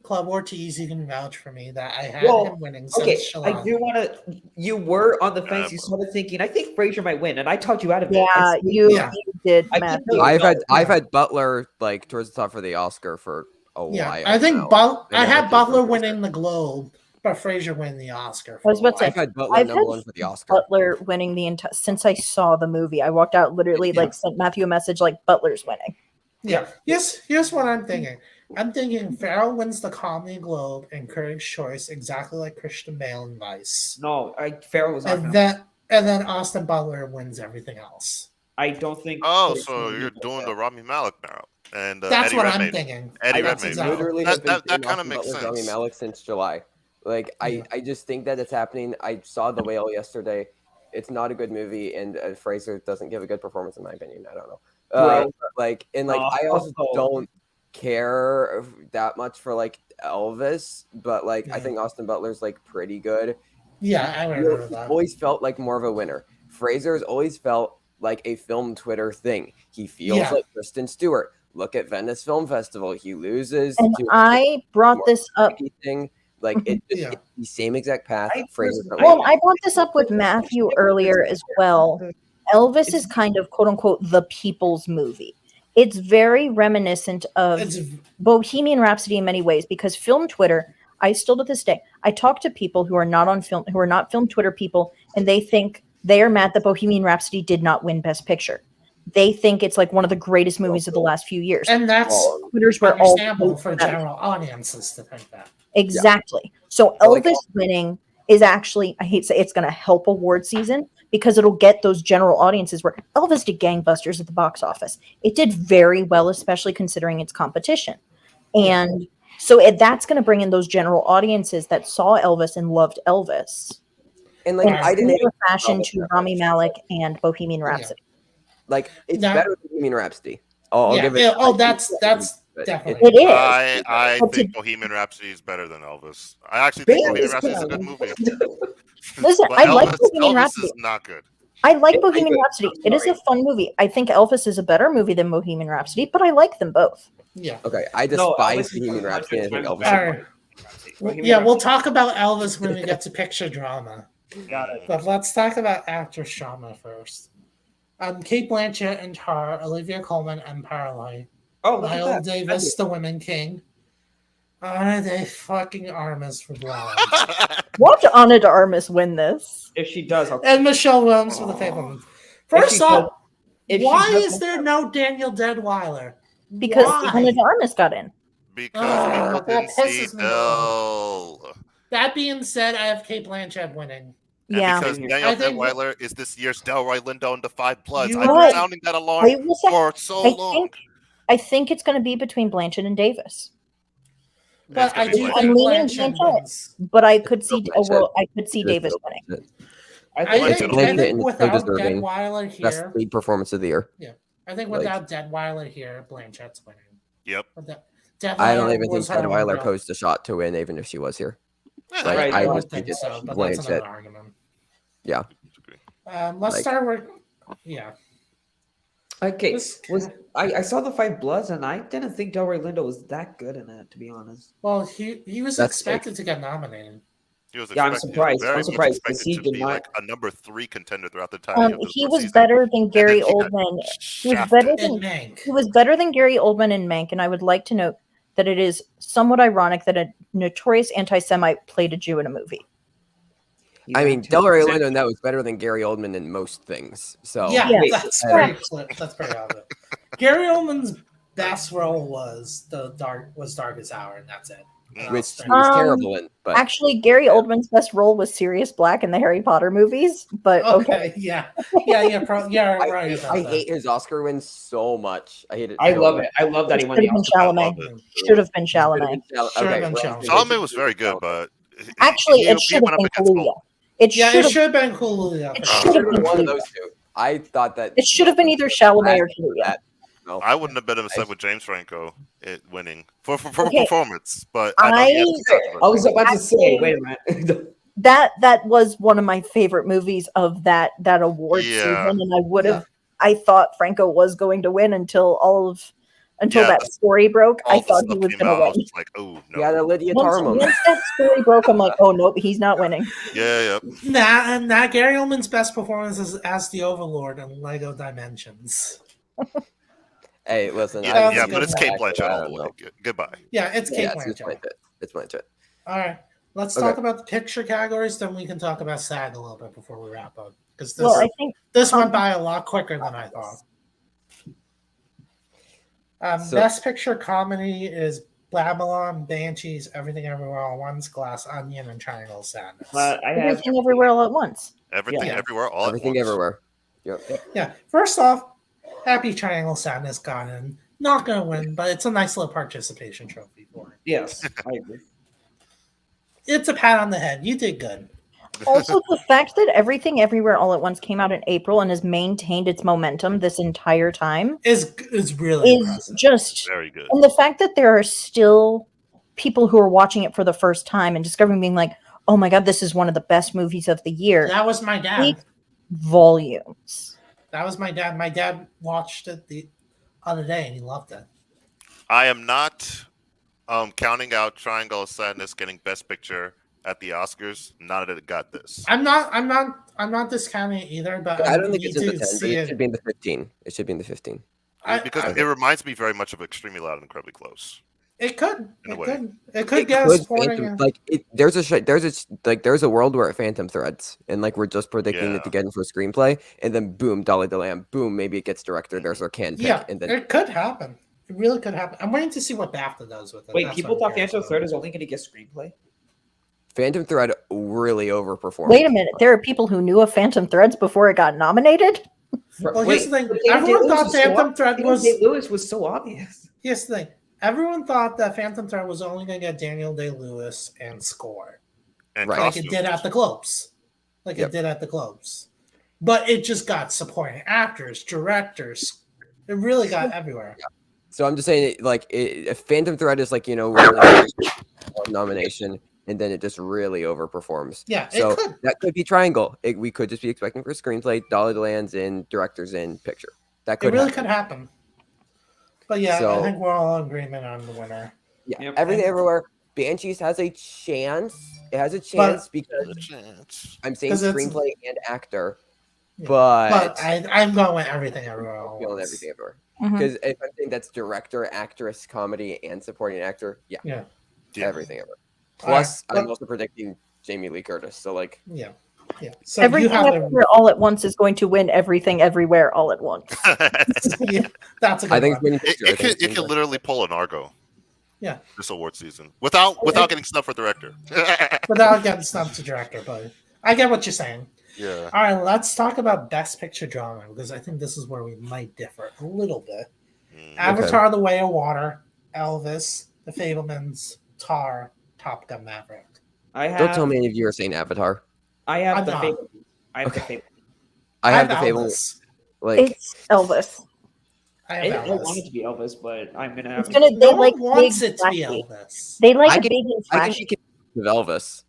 Club Ortiz, you can vouch for me that I had him winning since July. I do want to. You were on the fence. You started thinking, I think Fraser might win, and I talked you out of it. Yeah, you did. I've had Butler like towards the top for the Oscar for a while. I think I had Butler winning the Globe, but Fraser winning the Oscar. I was about to say, I've had Butler number 1 for the Oscar. Butler winning the entire. Since I saw the movie, I walked out literally like sent Matthew a message like Butler's winning. Yeah. Here's what I'm thinking. I'm thinking Farrell wins the Comedy Globe and Critics' Choice exactly like Christian Bale and Vice. No, Farrell was not. And then Austin Butler wins everything else. I don't think. Oh, so you're doing the Rami Malek now, and that's Eddie what Redmayne. I'm thinking. Eddie Redmayne. Exactly. Literally, that kind of makes sense. Rami Malek since July. Like I just think that it's happening. I saw The Whale yesterday. It's not a good movie, and Fraser doesn't give a good performance in my opinion. I don't know. I also don't care that much for like Elvis, but like I think Austin Butler's like pretty good. Yeah, I remember that. Always felt like more of a winner. Fraser's always felt like a film Twitter thing. He feels like Kristen Stewart. Look at Venice Film Festival. He loses. And I brought this up. Like it's the same exact path. Well, I brought this up with Matthew earlier as well. Elvis is kind of quote unquote the people's movie. It's very reminiscent of Bohemian Rhapsody in many ways, because film Twitter, I still to this day, I talk to people who are not on film, who are not film Twitter people, and they think they are mad that Bohemian Rhapsody did not win Best Picture. They think it's like one of the greatest movies of the last few years. And that's Twitter's where all understandable for general audiences to think that. Exactly. Yeah. So Elvis winning is actually, I hate to say, it's going to help award season because it'll get those general audiences where Elvis did gangbusters at the box office. It did very well, especially considering its competition. And so that's going to bring in those general audiences that saw Elvis and loved Elvis. And like, I didn't fashion to Rami Malek and Bohemian Rhapsody. Like, it's better than Bohemian Rhapsody. I'll give it. That's definitely. It is. I think Bohemian Rhapsody is better than Elvis. I actually think Bohemian Rhapsody is a good movie. Listen, I like Bohemian Elvis Rhapsody. Is not good. I like Bohemian Rhapsody. It is a fun movie. I think Elvis is a better movie than Bohemian Rhapsody, but I like them both. Yeah. Okay, I despise Bohemian Rhapsody. I think Elvis. Yeah, we'll talk about Elvis when we get to picture drama. Got it. But let's talk about actress drama first. Cate Blanchett and Tar, Olivia Colman, Empire Light. Viola Davis, the Women King. Ana de fucking Armas for Blonde. Watch Ana de Armas win this. If she does, and Michelle Williams for the Fableman. First off, why is there no Daniel Deadweiler? Because Ana de Armas got in. Because people didn't see Del. That being said, I have Cate Blanchett winning. Yeah, because Daniel Deadweiler is this year's Delroy Lindo in The Five Bloods. I've been sounding that alarm for so long. I think it's going to be between Blanchett and Davis. But I do I'm leaning Blanchett, but I could see Davis winning. I think without Deadweiler here, best lead performance of the year. Yeah, I think without Deadweiler here, Blanchett's winning. Yep. I don't even think Deadweiler posed a shot to win, even if she was here. Like, I would think it's Blanchett. Yeah. Let's start with Okay, I saw The Five Bloods and I didn't think Delroy Lindo was that good in it, to be honest. Well, he was expected to get nominated. I'm surprised. Because he did not like a number 3 contender throughout the time. He was better than Gary Oldman. He was better than Gary Oldman in Mank, and I would like to note that it is somewhat ironic that a notorious anti-Semite played a Jew in a movie. I mean, Delroy Lindo that was better than Gary Oldman in most things. So that's pretty obvious. Gary Oldman's best role was Darkest Hour, and that's it. Which he was terrible in. But actually, Gary Oldman's best role was Sirius Black in the Harry Potter movies. But okay. Right. I hate his Oscar win so much. I hate it. I love it. I love that he won the Oscar. Should have been Chalamet. Chalamet was very good, but actually, it should have been Kaluuya. It should have been Kaluuya. It should have been one of those two. I thought that it should have been either Chalamet or Kaluuya. No. I wouldn't have been upset with James Franco winning for performance, but I was about to say, wait a minute. that was one of my favorite movies of that award season, and I would have. I thought Franco was going to win until that story broke. I thought he was going to win. Like, oh no! Yeah, the Lydia Tarmo. Once that story broke, I'm like, oh nope, he's not winning. Yeah. Nah, Gary Oldman's best performance is as the Overlord in Lego Dimensions. Hey, listen. But it's Cate Blanchett all the way. Goodbye. Yeah, it's Cate Blanchett. It's Blanchett. All right, let's talk about the picture categories. Then we can talk about SAG a little bit before we wrap up, because I think this went by a lot quicker than I thought. Best Picture comedy is Babylon, Banshees, Everything Everywhere All at Once, Glass Onion, and Triangle of Sadness. Everything Everywhere All at Once. Everything Everywhere All at Once. Everything Everywhere. Yep. Yeah. First off, happy Triangle of Sadness got in. Not going to win, but it's a nice little participation trophy for it. Yes, I agree. It's a pat on the head. You did good. Also, the fact that Everything Everywhere All at Once came out in April and has maintained its momentum this entire time is really just very good. And the fact that there are still people who are watching it for the first time and discovering, being like, "Oh my god, this is one of the best movies of the year." That was my dad. Volumes. That was my dad. My dad watched it the other day and he loved it. I am not counting out Triangle of Sadness getting Best Picture at the Oscars. Not that it got this. I'm not discounting it either, but I don't think it's in the 10, but it should be in the 15. It should be in the 15. Because it reminds me very much of Extremely Loud and Incredibly Close. It could. In a way. It could get a supporting. There's a world where it Phantom Threads, and like we're just predicting it to get in for screenplay, and then boom, Dolly the Lamb, boom, maybe it gets director. There's our can pick, and then it could happen. It really could happen. I'm waiting to see what BAFTA does with it. Wait, people thought Phantom Thread is only going to get screenplay? Phantom Thread really overperformed. Wait a minute, there are people who knew of Phantom Threads before it got nominated? Well, here's the thing. Everyone thought Phantom Thread was... Lewis was so obvious. Here's the thing. Everyone thought that Phantom Thread was only going to get Daniel Day-Lewis and score. And like it did at the Globes. It did at the Globes. But it just got supporting actors, directors. It really got everywhere. Yeah. So I'm just saying, if Phantom Thread is one nomination, and then it just really overperforms. Yeah, so that could be Triangle. We could just be expecting for screenplay, Dolly the Land's in, directors in, picture. That could could happen. But I think we're all in agreement on the winner. Yeah, Everything Everywhere. Banshees has a chance. It has a chance because I'm saying screenplay and actor. Yeah. But I'm going with Everything Everywhere. Feeling Everything Everywhere. Because if I think that's director, actress, comedy, and supporting actor, Everything Everywhere. Plus, I'm also predicting Jamie Lee Curtis. So So Everything Everywhere All at Once is going to win Everything Everywhere All at Once. That's a good one. It could literally pull an Argo. Yeah. This award season without getting snubbed for director. Without getting snubbed to director, but I get what you're saying. Yeah. All right, let's talk about Best Picture Drama because I think this is where we might differ a little bit. Avatar: The Way of Water, Elvis, The Fabelmans, Tar, Top Gun: Maverick. Don't tell me any of you are saying Avatar. I have the Fabelmans. I have the Fabelmans. I have the Fabelmans. It's Elvis. I don't want it to be Elvis, but I'm gonna have. No one wants it to be Elvis. They like big and flashy. I think she can with Elvis.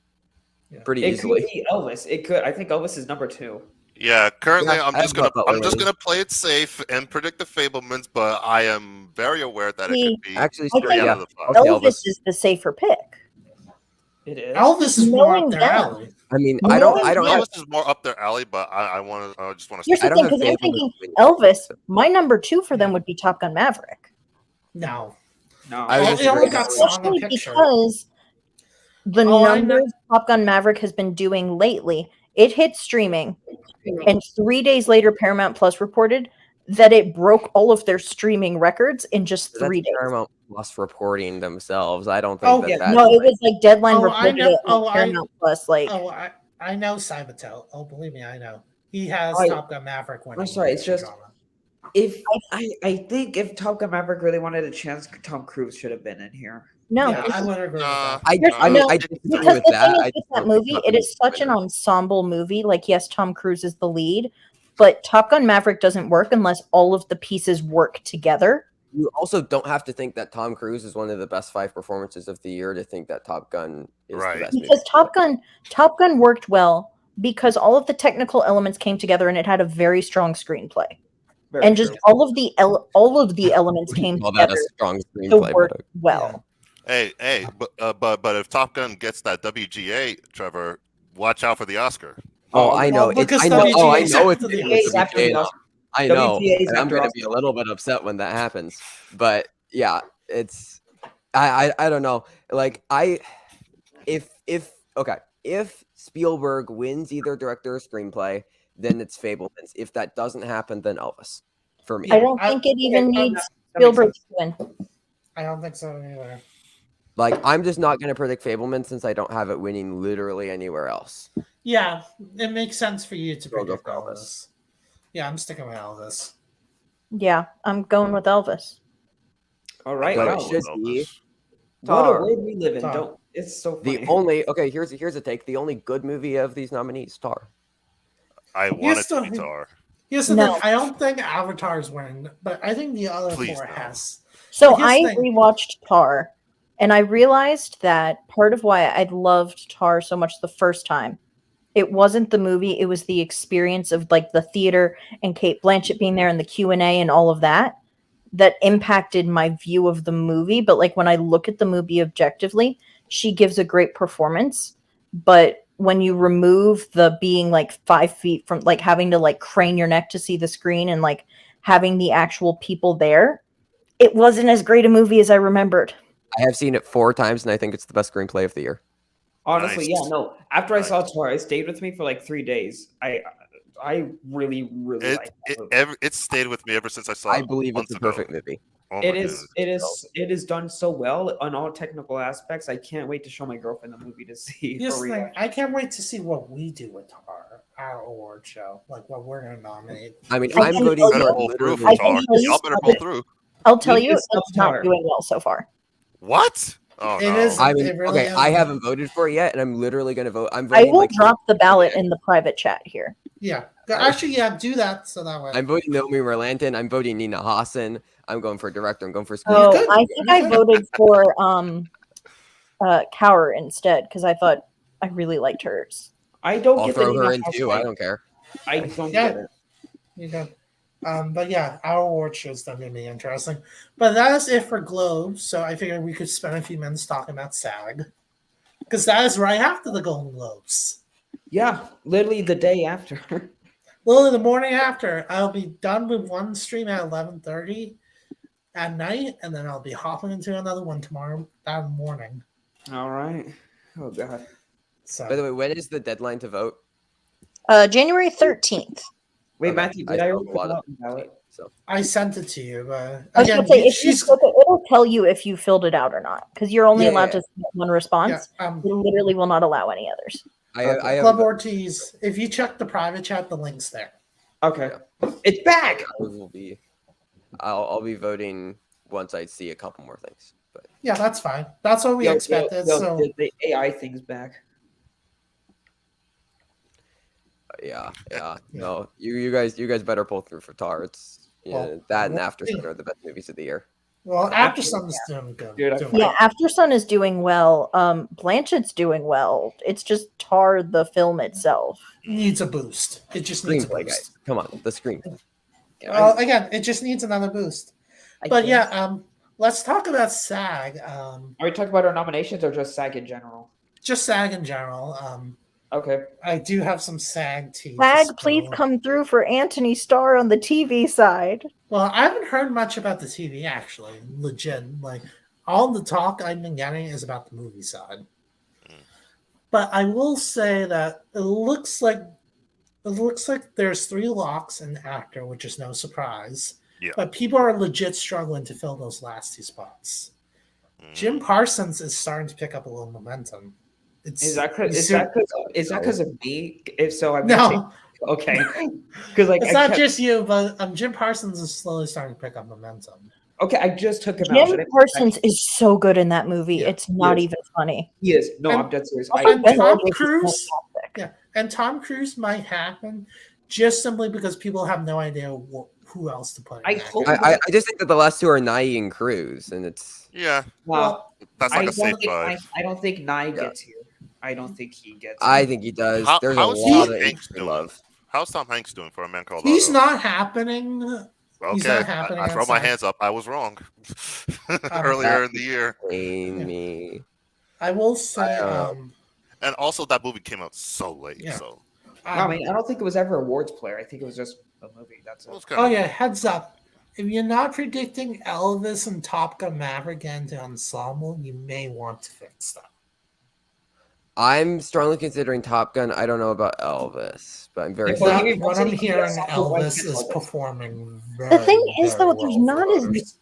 Pretty easily. It could be Elvis. It could. I think Elvis is number 2. Yeah, currently I'm just gonna play it safe and predict the Fabelmans, but I am very aware that it could be actually Elvis is the safer pick. It is. Elvis is more up their alley. I mean, I don't. Elvis is more up their alley, but I just want to. Here's the thing, because I'm thinking Elvis. My number 2 for them would be Top Gun: Maverick. No. It only got Song and Picture. Because the numbers Top Gun: Maverick has been doing lately. It hit streaming, and 3 days later, Paramount Plus reported that it broke all of their streaming records in just 3 days. Paramount Plus reporting themselves. I don't think that. No, it was like Deadline reported it on Paramount Plus. I know Cybertel. Oh, believe me, I know. He has Top Gun Maverick winning. I'm sorry, it's just if I think if Top Gun Maverick really wanted a chance, Tom Cruise should have been in here. No, I would agree with that. I disagree with that. That movie, it is such an ensemble movie. Yes, Tom Cruise is the lead, but Top Gun Maverick doesn't work unless all of the pieces work together. You also don't have to think that Tom Cruise is one of the best 5 performances of the year to think that Top Gun is the best. Because Top Gun worked well because all of the technical elements came together and it had a very strong screenplay. And just all of the elements came together to work well. Hey, but if Top Gun gets that WGA, Trevor, watch out for the Oscar. I know. I know it's WGA. I know. And I'm going to be a little bit upset when that happens. But yeah, it's I don't know. If Spielberg wins either director or screenplay, then it's Fabelmans. If that doesn't happen, then Elvis. For me. I don't think it even needs Spielberg to win. I don't think so either. I'm just not going to predict Fabelman since I don't have it winning literally anywhere else. Yeah, it makes sense for you to predict Elvis. Yeah, I'm sticking with Elvis. Yeah, I'm going with Elvis. All right. But it should be what a world we live in. It's so funny. Here's a take. The only good movie of these nominees, Tar. I want it to be Tar. Here's the thing. I don't think Avatar's winning, but I think the other 4 has. So I rewatched Tar, and I realized that part of why I loved Tar so much the first time, it wasn't the movie, it was the experience of the theater and Cate Blanchett being there and the Q&A and all of that impacted my view of the movie. But when I look at the movie objectively, she gives a great performance. But when you remove the being 5 feet from having to crane your neck to see the screen and having the actual people there, it wasn't as great a movie as I remembered. I have seen it 4 times, and I think it's the best screenplay of the year. Honestly, Nice. yeah, no. After I saw Tor, it stayed with me for like 3 days. I really like that movie. It stayed with me ever since I saw it. I believe it's a perfect movie. Oh it is done so well on all technical aspects. I can't wait to show my girlfriend the movie to see. Yes, I can't wait to see what we do with our award show, like what we're gonna nominate. I mean, I'm voting for literally. Y'all better pull through. I'll tell you, it's not doing well so far. What? Oh, it no. is. I mean, really okay, I haven't voted for it yet, and I'm literally going to vote. I'm I voting. will drop the ballot in the private chat here. Yeah, actually, yeah, do that so that way. I'm voting Naomi Merlanton. I'm voting Nina Hassan. I'm going for director. I'm going for. Oh, I think I voted for Cower instead because I thought I really liked hers. I don't. I'll get throw the her in too. I don't care. I don't get it. You go. But yeah, our award show is going to be interesting. But that is it for Globe. So I figured we could spend a few minutes talking about SAG. Because that is right after the Golden Globes. Yeah, literally the day after. Literally the morning after. I'll be done with one stream at 11:30 at night, and then I'll be hopping into another one tomorrow that morning. All right. Oh, God. So, by the way, when is the deadline to vote? January 13th. Wait, okay. Matthew, did I already put it ballot? So I sent it to you, but I was gonna say, if you click it, it'll tell you if you filled it out or not, because you're only allowed to submit one response. Yeah, it literally will not allow any others. I Club Ortiz. If you check the private chat, the link's there. Okay, it's back. I'll be voting once I see a couple more things. But yeah, that's fine. That's what we expected. So the AI thing's back. Yeah. No, you guys better pull through for Tar. It's that and After Sun are the best movies of the year. Well, After Sun is doing good. After Sun is doing well. Blanchett's doing well. It's just Tar, the film itself, needs a boost. It just needs a boost. Guys. Come on, the screenplay. Again, it just needs another boost. Let's talk about SAG. Are we talking about our nominations or just SAG in general? Just SAG in general. Okay. I do have some SAG tea. SAG, please come through for Anthony Starr on the TV side. Well, I haven't heard much about the TV, actually. Legit. Like, all the talk I've been getting is about the movie side. But I will say that it looks like there's 3 locks in actor, which is no surprise. Yeah. But people are legit struggling to fill those last 2 spots. Jim Parsons is starting to pick up a little momentum. Is that because of me? If so, I'm no. Okay. Because it's not just you, but Jim Parsons is slowly starting to pick up momentum. Okay, I just took him out. Jim Parsons is so good in that movie. Yeah. It's not even funny. He is. No, I'm dead serious. And Tom Cruise might happen just simply because people have no idea who else to put in. I just think that the last 2 are Nye and Cruz, and it's well, that's like a safe buy. I don't think Nye gets here. I don't think he gets. I think he does. There's a lot of love. How's Tom Hanks doing for A Man Called He's Otto? not happening. Okay, he's not happening. I throw my hands up. I was wrong earlier in the year. Me. I will say, and also that movie came out so late. Yeah. So I mean, I don't think it was ever awards player. I think it was just a movie. That's it. Heads up. If you're not predicting Elvis and Top Gun Maverick into ensemble, you may want to fix that. I'm strongly considering Top Gun. I don't know about Elvis, but I'm very. What I'm hearing, Elvis is performing. The thing is, though, there's not as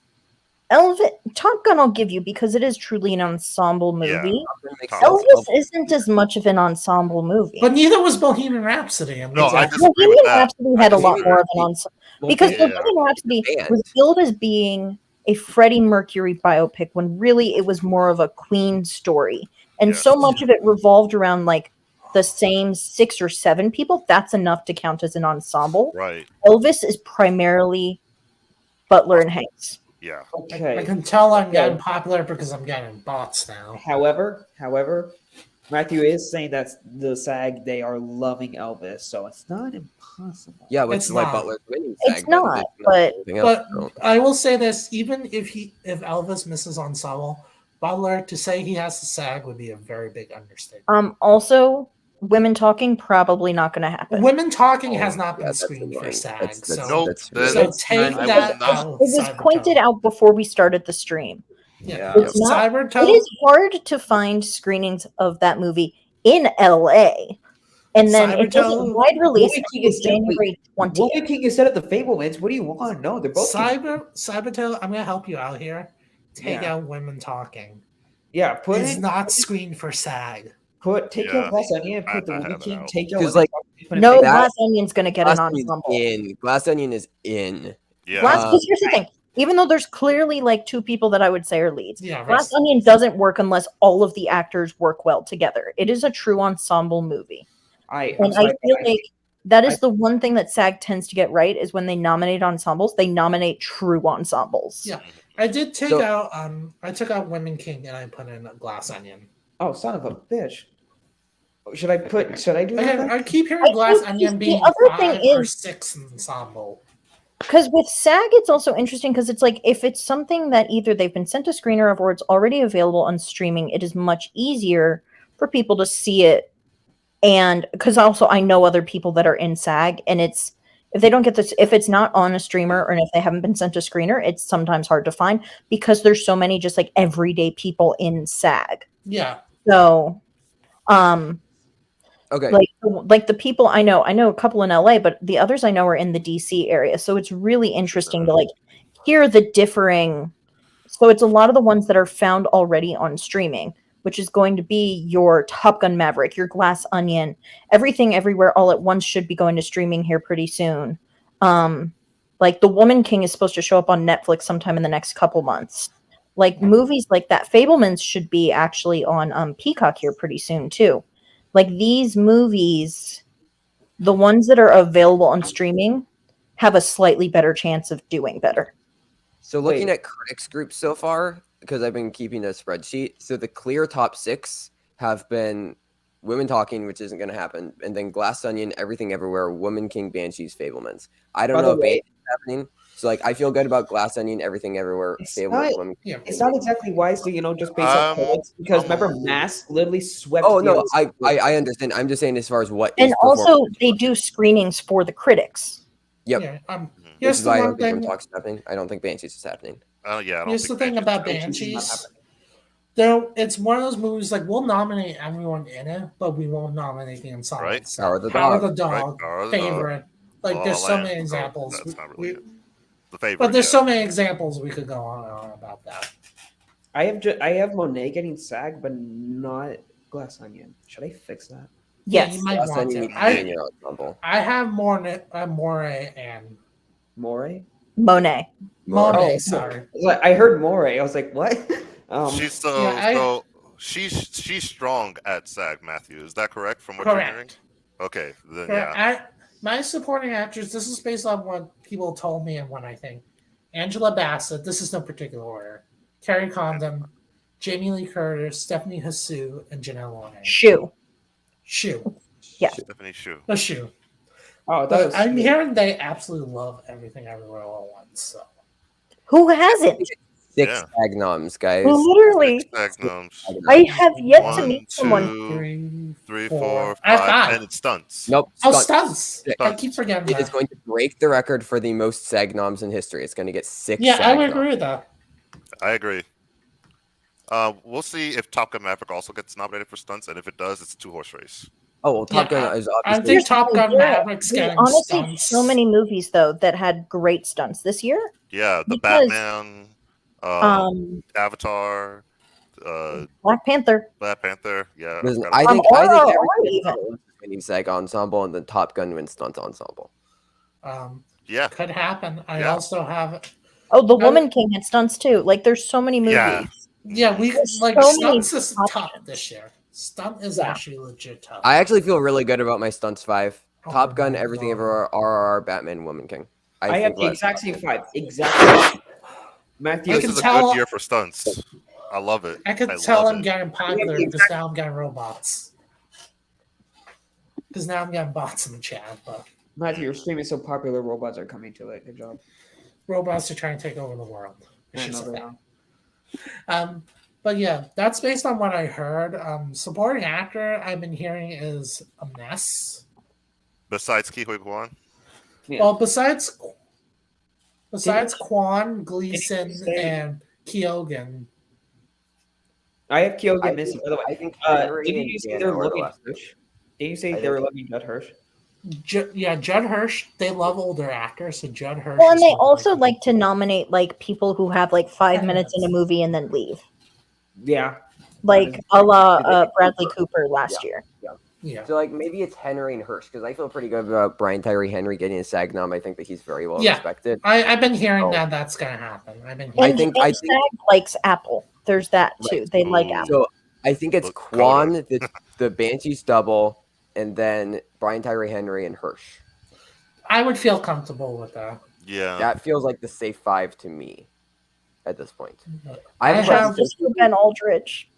Elvis. Top Gun, I'll give you because it is truly an ensemble movie. Yeah, Elvis isn't as much of an ensemble movie, but neither was Bohemian Rhapsody. Bohemian Rhapsody had a lot more of an ensemble because Bohemian Rhapsody was billed as being a Freddie Mercury biopic when really it was more of a Queen story. And so much of it revolved around like the same 6 or 7 people. That's enough to count as an ensemble. Right. Elvis is primarily Butler and Hanks. Yeah. Okay. I can tell I'm getting popular because I'm getting bots now. However, Matthew is saying that the SAG, they are loving Elvis, so it's not impossible. Yeah, it's why Butler's winning SAG. It's not, but I will say this: even if Elvis misses ensemble, Butler, to say he has the SAG would be a very big understatement. Also, Women Talking, probably not going to happen. Women Talking has not been screened for SAG. Nope. So take that out. It was pointed out before we started the stream. Yeah. It's not, it is hard to find screenings of that movie in LA. And then it doesn't wide release until January 20th. Woman King instead of the Fablemans. What do you want? No, they're both Cybertail, I'm gonna help you out here. Take out Women Talking. Yeah, it's not screened for SAG. Take out Glass Onion, put the Woman King, take out no Glass Onion's gonna get an ensemble. Glass Onion is in. Yeah. Because here's the thing. Even though there's clearly like two people that I would say are leads, Glass Onion doesn't work unless all of the actors work well together. It is a true ensemble movie. I feel like that is the one thing that SAG tends to get right is when they nominate ensembles, they nominate true ensembles. Yeah. I did take out I took out Women King and I put in a Glass Onion. Oh, son of a bitch. Should I do that? I keep hearing Glass Onion being the other 5 thing or is 6 ensemble. Because with SAG, it's also interesting because it's like if it's something that either they've been sent to screener or it's already available on streaming, it is much easier for people to see it. And because also I know other people that are in SAG, and it's if they don't get this, if it's not on a streamer or if they haven't been sent to screener, it's sometimes hard to find because there's so many just like everyday people in SAG. Yeah. So, okay. Like the people I know a couple in LA, but the others I know are in the DC area. So it's really interesting to like hear the differing. So it's a lot of the ones that are found already on streaming, which is going to be your Top Gun Maverick, your Glass Onion, Everything Everywhere All at Once should be going to streaming here pretty soon. Like The Woman King is supposed to show up on Netflix sometime in the next couple months. Like movies like that, Fablemans should be actually on Peacock here pretty soon too. Like these movies, the ones that are available on streaming have a slightly better chance of doing better. So looking at critics groups so far, because I've been keeping a spreadsheet, so the clear top 6 have been Women Talking, which isn't going to happen, and then Glass Onion, Everything Everywhere, Woman King, Banshees, Fablemans. I don't know if Banshees is happening. So like I feel good about Glass Onion, Everything Everywhere, Fablemans. It's not exactly wise to just based on points because remember Mask literally swept. Oh no, I understand. I'm just saying as far as what. And also they do screenings for the critics. Yep. Yeah, Which is why I don't think Women Talk's happening. I don't think Banshees is happening. Yeah. Here's the thing about Banshees. Though it's one of those movies like we'll nominate everyone in it, but we won't nominate the ensemble. Right. Power of the Dog, Favorite. Like there's so many examples. That's not really the favorite. But there's so many examples we could go on and on about that. I have Monet getting SAG, but not Glass Onion. Should I fix that? Yes, you might want to. I have Moray and Moray. Monet. Monet. Sorry, I heard Moray. I was like, what? She's strong at SAG, Matthew. Is that correct? From what you're hearing? Okay, then my supporting actors. This is based on what people told me and what I think. Angela Bassett. This is no particular order. Carrie Condon, Jamie Lee Curtis, Stephanie Hsu, and Janelle Monáe. Shoe. Yeah. Stephanie Hsu. The Shoe. Oh, I'm hearing they absolutely love Everything Everywhere All at Once. So. Who hasn't? 6 SAG noms, guys. Literally. 6 SAG noms. I have yet to meet someone. 3, 4, 5, and it's stunts. Nope. Stunts. I keep forgetting that. It is going to break the record for the most SAG noms in history. It's going to get 6 Yeah, SAG I would agree with that. I agree. We'll see if Top Gun Maverick also gets nominated for stunts, and if it does, it's a 2-horse race. Oh, well, Top Gun is obviously... I think Top Gun Maverick's getting honestly stunts. so many movies, though, that had great stunts this year. Yeah, Batman, Avatar, Black Panther. Yeah. Listen, I think everything winning SAG ensemble and then Top Gun wins stunt ensemble. Yeah, could happen. I also have. Oh, The Woman King had stunts too. Like, there's so many movies. Yeah, we like so stunts is tough this year. Stunt is actually legit tough. I actually feel really good about my stunts 5. Top Gun, Everything Everywhere, RRR, Batman, Woman King. I have the exact same 5. Exactly. Matthew, this is a good year for stunts. I love it. I could tell I'm getting popular because now I'm getting robots. Because now I'm getting bots in the chat. But Matthew, your stream is so popular, robots are coming to it. Good job. Robots are trying to take over the world. But yeah, that's based on what I heard. Supporting actor I've been hearing is a mess. Besides Ki Hui Kwan? Yeah. Well, besides Kwan, Gleason, and Kyogen. I have Kyogen missing. By the way, I think Henry didn't and you say Dano they're are the loving last two. Hirsch? Didn't you say they were loving Judd Hirsch? Judd Hirsch. They love older actors, so Judd Hirsch. Well, and they also like to nominate like people who have like 5 minutes in a movie and then leave. Yeah. Like a la Bradley Cooper last year. Yeah. So like maybe it's Henry and Hirsch because I feel pretty good about Brian Tyree Henry getting a SAG nom. I think that he's very well respected. I've been hearing that that's gonna happen. I think SAG likes Apple. There's that too. Right. They like Apple. So I think it's Kwan, the Banshees double, and then Brian Tyree Henry and Hirsch. I would feel comfortable with that. Yeah. That feels like the safe 5 to me at this point. I have just Ben Aldridge.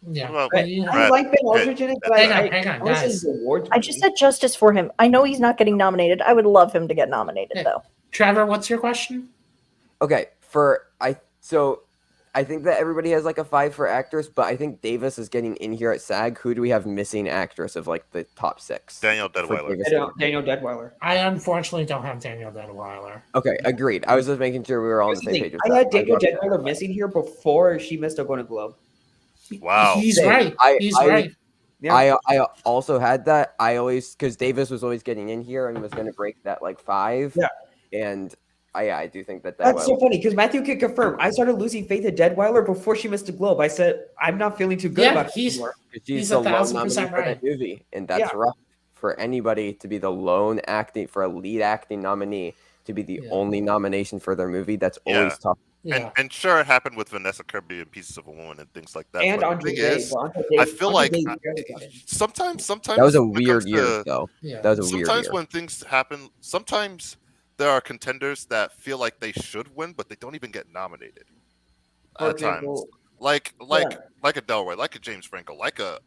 Yeah, well, I like Ben Aldridge in it, but hang on, guys. I just said justice for him. I know he's not getting nominated. I would love him to get nominated, though. Trevor, what's your question? Okay, so I think that everybody has like a 5 for actors, but I think Davis is getting in here at SAG. Who do we have missing actress of like the top 6? Daniel Deadweiler. Daniel Deadweiler. I unfortunately don't have Daniel Deadweiler. Okay, agreed. I was just making sure we were all on the same page. I had Daniel Deadweiler missing here before she missed a Golden Globe. Wow. He's right. He's right. Yeah. I also had that. I always, because Davis was always getting in here and was going to break that like 5. Yeah. And I do think that that's so funny because Matthew can confirm. I started losing faith in Deadweiler before she missed a Globe. I said I'm not feeling too good about it anymore. She's the lone nominee for that movie, and that's rough for anybody to be the lone acting for a lead acting nominee to be the only nomination for their movie. That's always tough. Yeah. And sure, it happened with Vanessa Kirby and Pieces of a Woman and things like that. And but Andre the thing is, I feel like sometimes that was a weird year, though. Yeah. That was a weird year. Sometimes when things happen, sometimes there are contenders that feel like they should win, but they don't even get nominated. At times, like a Delroy, like a James Franco, like a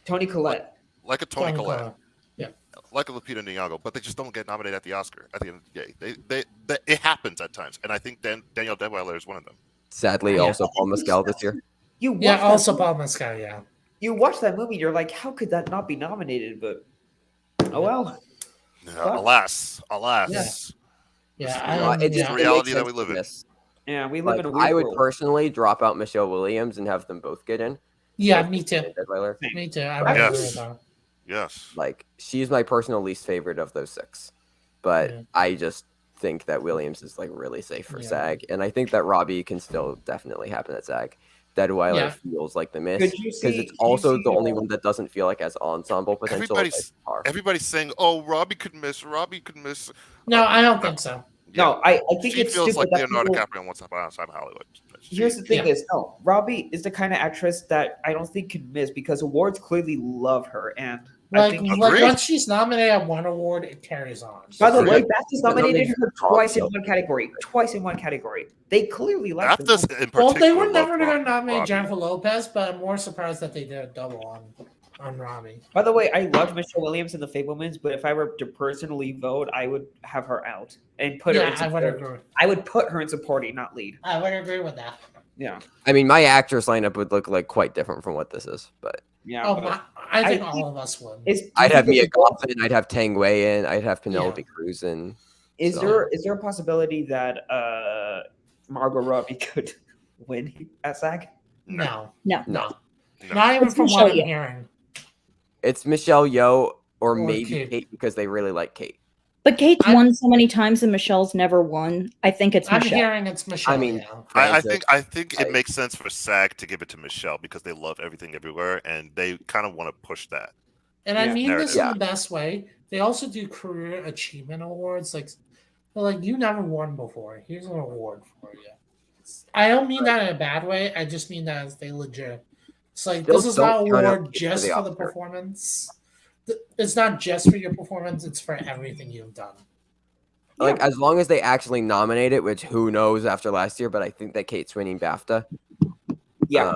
Toni Collette, like a Toni Collette. Yeah, like a Lupita Nyong'o, but they just don't get nominated at the Oscar. At the end of the day, they it happens at times, and I think Daniel Deadweiler is one of them. Sadly, also Paul Mescal this year. Also Paul Mescal. Yeah, you watch that movie, you're like, how could that not be nominated? But oh well. Yeah, alas. Yeah, it's the reality that we live in. Yeah, we live in a weird I would world. personally drop out Michelle Williams and have them both get in. Yeah, me too. Me too. I would agree with that. Yes. Like, she's my personal least favorite of those 6. But I just think that Williams is, like, really safe for SAG. And I think that Robbie can still definitely happen at SAG. Deadweiler feels like the miss. Because it's also the only one that doesn't feel like has ensemble potential. Everybody's saying, oh, Robbie could miss. No, I don't think so. No, I think it feels like Leonardo DiCaprio once upon a time in Hollywood. Here's the thing: no, Robbie is the kind of actress that I don't think could miss because awards clearly love her, and like once she's nominated at one award, it carries on. By the way, BAFTA's nominated her twice in one category. They clearly like her. Well, they were never going to nominate Jennifer Lopez, but I'm more surprised that they did a double on Robbie. By the way, I loved Michelle Williams in The Fabelmans, but if I were to personally vote, I would have her out and put her in supporting. I would put her in supporting, not lead. I would agree with that. Yeah. I mean, my actress lineup would look like quite different from what this is, but yeah. I think all of us would. I'd have Mia Goth in, I'd have Tang Wei in, I'd have Penelope Cruz in. Is there a possibility that Margot Robbie could win at SAG? No. No. Not even from what I'm hearing. It's Michelle Yeoh or maybe Kate because they really like Kate. But Kate's won so many times and Michelle's never won. I think it's Michelle. I'm hearing it's Michelle. I mean, I think it makes sense for SAG to give it to Michelle because they love Everything Everywhere and they kind of want to push that. And I mean this in the best way. They also do career achievement awards. Like you never won before. Here's an award for you. I don't mean that in a bad way. I just mean that as they legit. It's like this is not an award just for the performance. It's not just for your performance, it's for everything you've done. Like, as long as they actually nominate it, which who knows after last year, but I think that Kate's winning BAFTA. Yeah.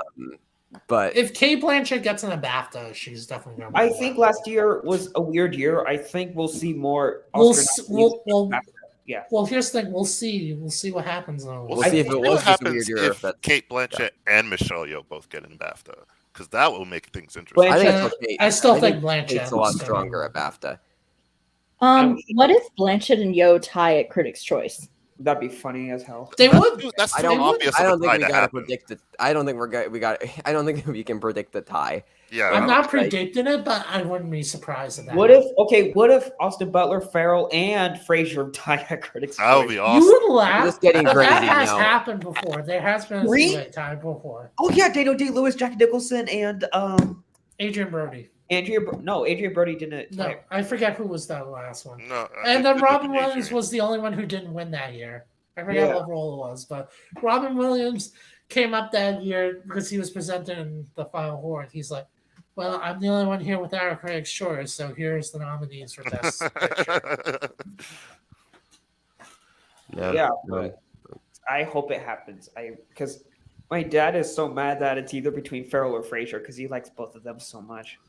But if Kate Blanchett gets in a BAFTA, she's definitely going to I think last year was a weird year. I think we'll see more. Yeah. Well, here's the thing. We'll see. We'll see what happens. We'll see if it was just a weird year. If Kate Blanchett and Michelle Yeoh both get in BAFTA, because that will make things interesting. I still think Blanchett. Kate's a lot stronger at BAFTA. What if Blanchett and Yeoh tie at Critics' Choice? That'd be funny as hell. They would. That's I too obvious. I don't think we gotta predict it. I don't think I don't think we can predict the tie. Yeah, I'm not predicting it, but I wouldn't be surprised at that. What if Austin Butler, Farrell, and Fraser tie at Critics' Choice? That would be awesome. You would laugh. Just getting crazy that has now. happened before. There has been a three-way tie before. Oh yeah, Daniel Day-Lewis, Jack Nicholson, and Adrian Brody. Adrian Brody didn't. No, I forget who was that last one. No, and then Robin Williams was the only one who didn't win that year. I forget what role it was, but Robin Williams came up that year because he was presenting the Final Award. He's like, "Well, I'm the only one here without a Critics' Choice, so here's the nominees for Best Picture." Yeah, but I hope it happens. Because my dad is so mad that it's either between Farrell or Fraser because he likes both of them so much.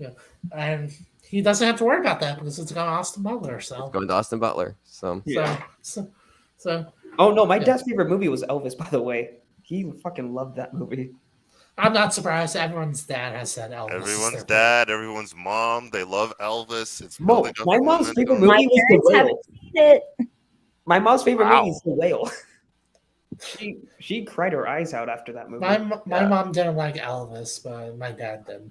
Yeah, and he doesn't have to worry about that because it's going to Austin Butler. So it's going to Austin Butler. So. Oh no, my dad's favorite movie was Elvis. By the way, he fucking loved that movie. I'm not surprised. Everyone's dad has said Elvis. Everyone's dad, everyone's mom, they love Elvis. It's my mom's favorite movie was The Whale. Haven't seen it. My mom's favorite movie is The Whale. She cried her eyes out after that movie. My mom didn't like Elvis, but my dad did.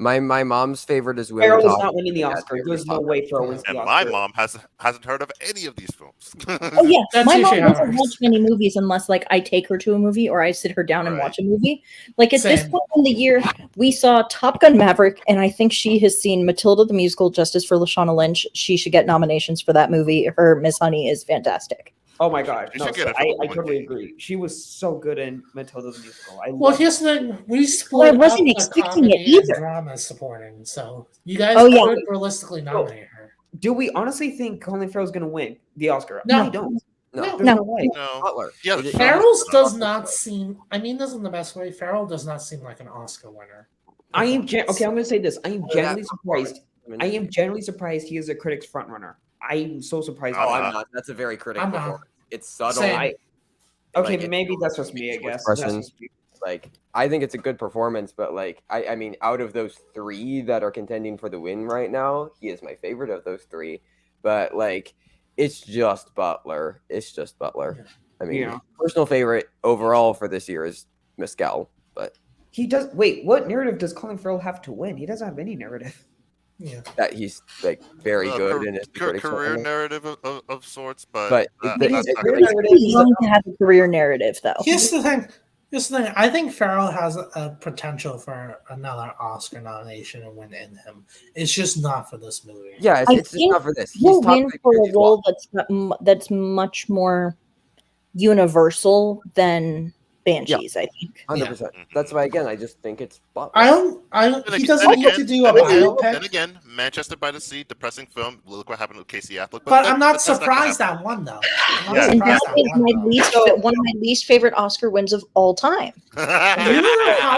My mom's favorite is William. Farrell is not winning the Oscar. There's no way Farrell wins the Oscar. And my mom hasn't heard of any of these films. Oh yeah, my mom doesn't watch many movies unless like I take her to a movie or I sit her down and watch a movie. Like at this point in the year, we saw Top Gun Maverick, and I think she has seen Matilda the Musical. Justice for Lashana Lynch. She should get nominations for that movie. Her Miss Honey is fantastic. Oh my god! No, I totally agree. She was so good in Matilda the Musical. Here's the thing: we split. I wasn't expecting it either. Drama supporting, so you guys could realistically nominate her. Do we honestly think Colin Farrell's going to win the Oscar? No, I don't. No way. No. Yeah, Farrell's does not seem. I mean, this is the best way. Farrell does not seem like an Oscar winner. I am okay. I'm going to say this. I am genuinely surprised. I am genuinely surprised he is a critics front runner. I'm so surprised. Oh, I'm not. That's a very critical performance. It's subtle. Maybe that's just me, I guess. Like, I think it's a good performance, but like, I mean, out of those three that are contending for the win right now, he is my favorite of those three. But like, it's just Butler. I mean, personal favorite overall for this year is Mescal, but he does. Wait, what narrative does Colin Farrell have to win? He doesn't have any narrative. Yeah, that he's like very good in his career narrative of sorts, but he's going to have a career narrative though. Here's the thing. I think Farrell has a potential for another Oscar nomination and win in him. It's just not for this movie. Yeah, it's just not for this. He'll win for a role that's much more universal than Banshees, I think. 100%. That's why, again, I just think it's Butler. He doesn't need to do a biopic. Then again, Manchester by the Sea, depressing film. Look what happened with Casey Affleck. But I'm not surprised at one, though. And that is one of my least favorite Oscar wins of all time. I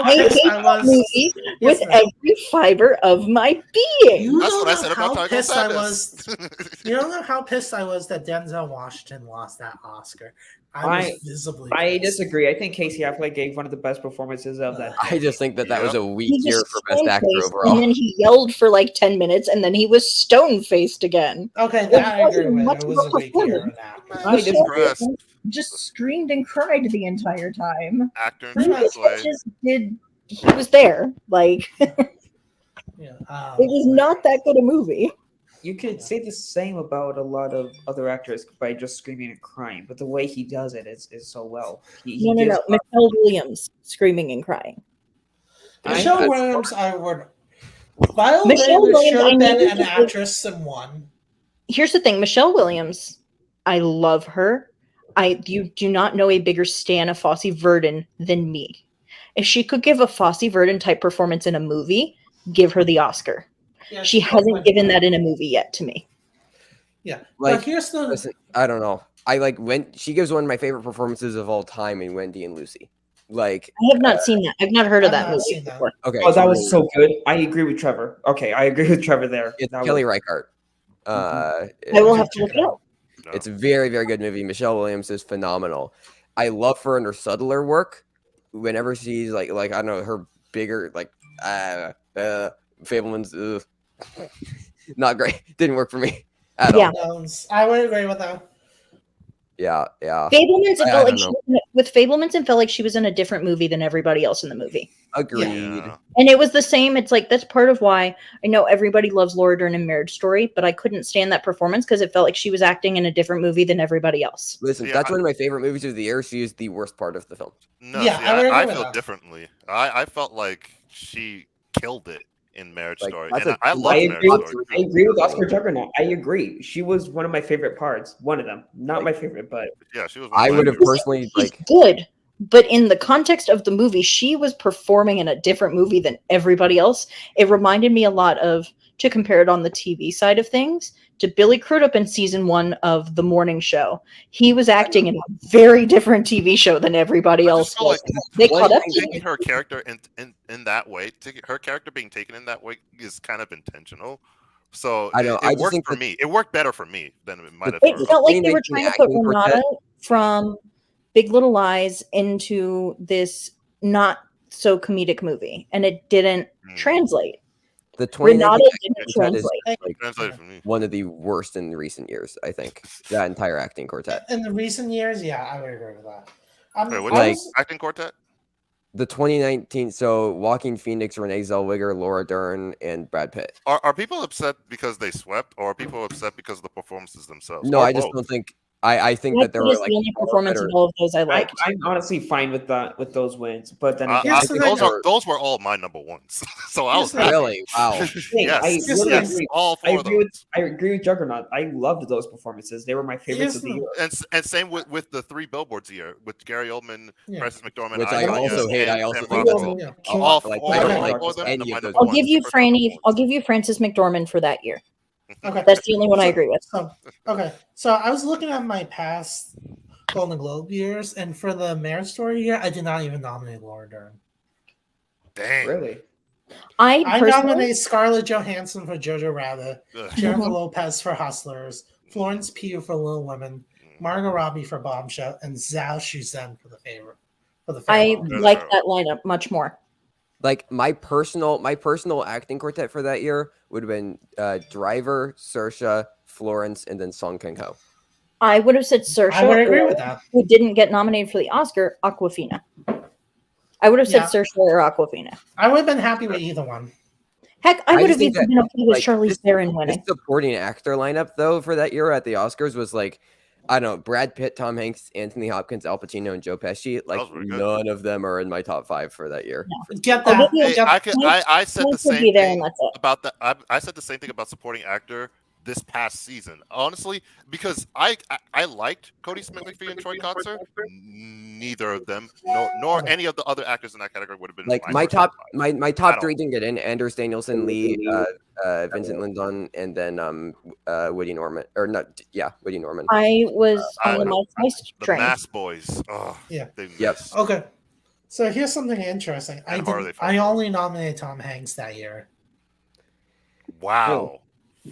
hate that movie with every fiber of my being. That's what I said about Tiger Sadness. You don't know how pissed I was that Denzel Washington lost that Oscar. I disagree. I think Casey Affleck gave one of the best performances of that. I just think that was a weak year for Best Actor overall. And then he yelled for like 10 minutes, and then he was stone-faced again. Okay, that I agree with. It was a weak year in that. Just screamed and cried the entire time. Actor he was there. Like, it was not that good a movie. You could say the same about a lot of other actors by just screaming and crying, but the way he does it is so well. No. Michelle Williams screaming and crying. Michelle Williams, I would. Viola Davis should have been an actress and won. Here's the thing, Michelle Williams, I love her. You do not know a bigger stan of Fosse Verdon than me. If she could give a Fosse Verdon type performance in a movie, give her the Oscar. Yeah, she hasn't given that in a movie yet to me. Yeah, like listen, I don't know. I like when she gives one of my favorite performances of all time in Wendy and Lucy. Like I have not seen that. I've not heard of that movie before. Okay, that was so good. I agree with Trevor. Okay, I agree with Trevor there. It's Kelly Reichardt. I will have to look it up. No. It's a very, very good movie. Michelle Williams is phenomenal. I love her in her subtler work. Whenever she's like I don't know, her bigger Fableman's not great. Didn't work for me at all. I would agree with that. Yeah. Fableman's with Fableman's, it felt like she was in a different movie than everybody else in the movie. Agreed. Yeah. And it was the same. It's like that's part of why I know everybody loves Laura Dern in Marriage Story, but I couldn't stand that performance because it felt like she was acting in a different movie than everybody else. Listen, that's one of my favorite movies of the year. She is the worst part of the film. No, I feel differently. I felt like she killed it in Marriage Story. And I love Marriage Story. I agree with Oscar Juggernaunt. I agree. She was one of my favorite parts. One of them. Not my favorite, but yeah, she was. I would have personally good. But in the context of the movie, she was performing in a different movie than everybody else. It reminded me a lot of, to compare it on the TV side of things, to Billy Crudup in season 1 of The Morning Show. He was acting in a very different TV show than everybody else was. They caught up to taking her character in that way, her character being taken in that way is kind of intentional. So I know. It worked for me. It worked better for me than it might have. It felt like they were trying to put Renata from Big Little Lies into this not so comedic movie, and it didn't translate. The Renata didn't translate. Translated for me. One of the worst in recent years, I think. That entire acting quartet. In the recent years, yeah, I would agree with that. Which acting quartet? The 2019, so Joaquin Phoenix, Renee Zellweger, Laura Dern, and Brad Pitt. Are people upset because they swept, or are people upset because of the performances themselves? No, I just don't think. I think that there were like the only performance of all of those I liked. I'm honestly fine with that, with those wins, but then again, those were all my number ones. So I was really wow. Yes, all four of those. I agree with Juggernaunt. I loved those performances. They were my favorites of the year. And same with the 3 billboards here with Gary Oldman, Frances McDormand, which I also hate. I also think I'll give you Franny. I'll give you Frances McDormand for that year. Okay, that's the only one I agree with. So I was looking at my past Golden Globe years, and for the Marriage Story year, I did not even nominate Laura Dern. Dang, really? I nominate Scarlett Johansson for Jojo Rabbit, Jennifer Lopez for Hustlers, Florence Pugh for Little Women, Margot Robbie for Bombshell, and Zhao Shuzhen for the favorite. I like that lineup much more. Like my personal acting quartet for that year would have been Driver, Saoirse, Florence, and then Song Kang-ho. I would have said Saoirse. I would agree with that. Who didn't get nominated for the Oscar? Awkwafina. I would have said Saoirse or Awkwafina. I would have been happy with either one. Heck, I would have even been okay with Charlize Theron winning. The supporting actor lineup though for that year at the Oscars was like, I don't know, Brad Pitt, Tom Hanks, Anthony Hopkins, Al Pacino, and Joe Pesci. Like none of them are in my top 5 for that year. No. Get that. I said the same thing about that. I said the same thing about supporting actor this past season, honestly, because I liked Cody Smith-McPhee and Troy Kotsur. Neither of them, nor any of the other actors in that category would have been like my top 3 didn't get in: Anders Danielson, Lee, Vincent Lindon, and then Woody Norman, or not? Yeah, Woody Norman. I was on the Mice the train. Mass Boys. Oh, yeah. Yes. Okay. So here's something interesting. I only nominated Tom Hanks that year. Wow.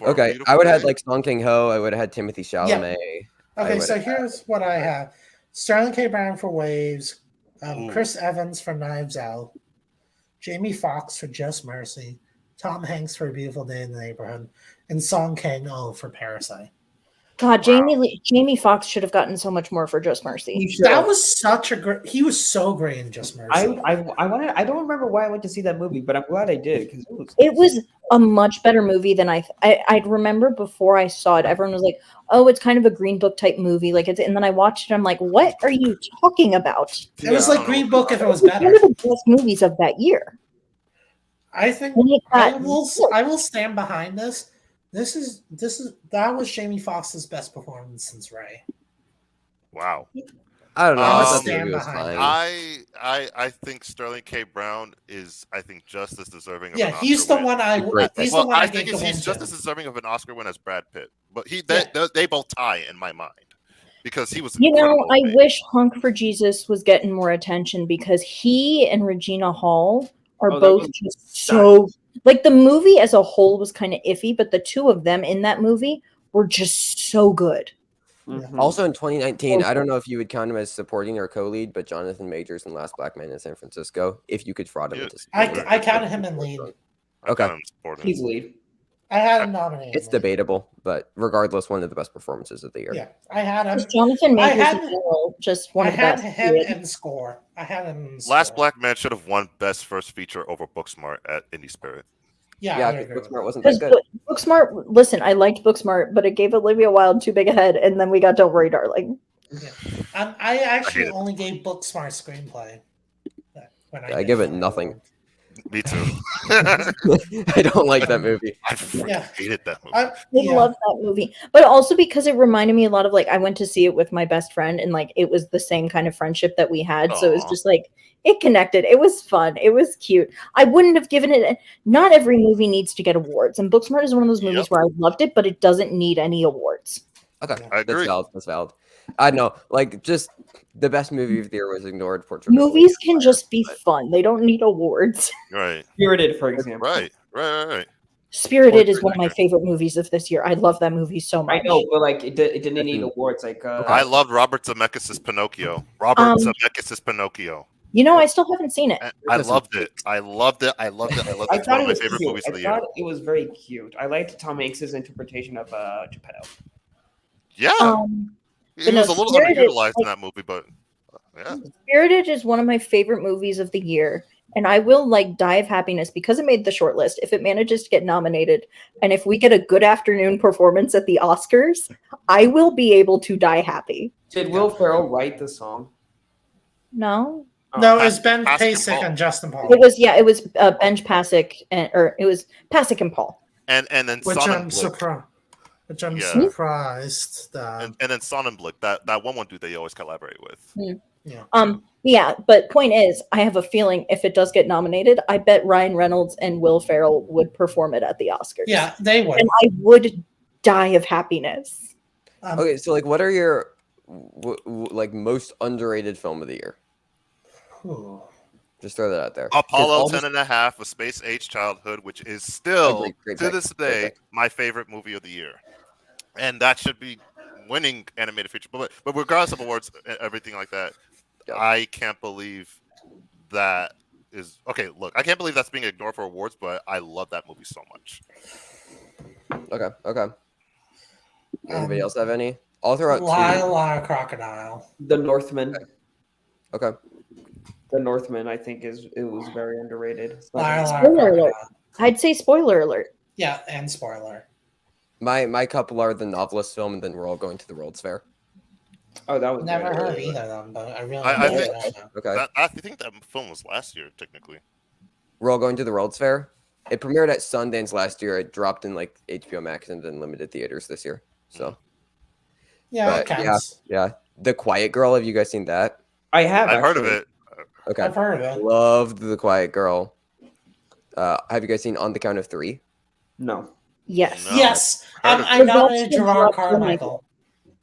Okay, I would have had like Song Kang-ho. I would have had Timothy Chalamet. Yeah. Okay, so here's what I have: Sterling K. Brown for Waves, Chris Evans for Knives Out, Jamie Foxx for Just Mercy, Tom Hanks for A Beautiful Day in the Neighborhood, and Song Kang-ho for Parasite. God, Jamie Foxx should have gotten so much more for Just Mercy. That was such a great. He was so great in Just Mercy. I don't remember why I went to see that movie, but I'm glad I did because it was a much better movie than I remember before I saw it. Everyone was like, "Oh, it's kind of a Green Book type movie." Like and then I watched it. I'm like, "What are you talking about?" It was like Green Book if it was better. One of the best movies of that year. I think I will stand behind this. That was Jamie Foxx's best performance since Ray. Wow. I don't know. I think Sterling K. Brown is just as deserving of an Oscar he's the win. one I think he's just as deserving of an Oscar win as Brad Pitt. But they both tie in my mind. Because he was I wish Hunk for Jesus was getting more attention because he and Regina Hall are both just so like the movie as a whole was kind of iffy, but the two of them in that movie were just so good. Mm-hmm. Also in 2019, I don't know if you would count him as supporting or co-lead, but Jonathan Majors in Last Black Man in San Francisco, if you could fraud him into supporting. I counted him in lead. Okay. He's lead. I had him nominated. It's debatable, but regardless, one of the best performances of the year. Yeah, I had him. Jonathan Majors in general, just one of the best. I had him in score. Last Black Man should have won Best First Feature over Booksmart at Indie Spirit. Yeah, Booksmart wasn't that good. Booksmart, listen, I liked Booksmart, but it gave Olivia Wilde too big a head, and then we got Don't Worry, Darling. Yeah. I actually only gave Booksmart screenplay. I give it nothing. Me too. I don't like that movie. I hated that movie. I love that movie, but also because it reminded me a lot of I went to see it with my best friend, and it was the same kind of friendship that we had. So it was just it connected. It was fun. It was cute. I wouldn't have given it. Not every movie needs to get awards, and Booksmart is one of those movies where I loved it, but it doesn't need any awards. Okay, I agree. That's valid. I know, just the best movie of the year was ignored. Movies can just be fun. They don't need awards. Right. Spirited, for example. Right. Spirited is one of my favorite movies of this year. I love that movie so much. I know, but it didn't need awards. I loved Robert Zemeckis' Pinocchio. Zemeckis' Pinocchio. I still haven't seen it. I loved it. I loved it. It's one of my favorite movies of the year. It was very cute. I liked Tom Hanks' interpretation of Geppetto. Yeah. He was a little underutilized in that movie, but yeah. Spirited is one of my favorite movies of the year, and I will die of happiness because it made the shortlist. If it manages to get nominated, and if we get a Good Afternoon performance at the Oscars, I will be able to die happy. Did Will Ferrell write the song? No. No, it was Ben Pasek and Justin Paul. It was Benj Pasek it was Pasek and Paul. And then which I'm surprised. And then Sonnenblick, that one dude they always collaborate with. Yeah. But point is, I have a feeling if it does get nominated, I bet Ryan Reynolds and Will Ferrell would perform it at the Oscars. Yeah, they would. And I would die of happiness. Okay, so what are your most underrated film of the year? Just throw that out there. Apollo 10.5, A Space Age Childhood, which is still to this day my favorite movie of the year, and that should be winning animated feature. But regardless of awards, everything like that, I can't believe that is okay. Look, I can't believe that's being ignored for awards, but I love that movie so much. Okay. Anybody else have any? I'll throw out Lyle Crocodile. The Northman. Okay. The Northman, I think, it was very underrated. Spoiler alert. I'd say spoiler alert. Yeah, and spoiler. My couple are the novelist film, and then we're all going to the World's Fair. Oh, that was never heard either of them, but I really. I think that film was last year, technically. We're all going to the World's Fair. It premiered at Sundance last year. It dropped in HBO Max and then limited theaters this year. So. Yeah. Yeah. The Quiet Girl. Have you guys seen that? I have. I've heard of it. Okay. I've heard of it. Loved The Quiet Girl. Have you guys seen On the Count of Three? No. Yes. No. Yes. I nominated Gerard Carmichael.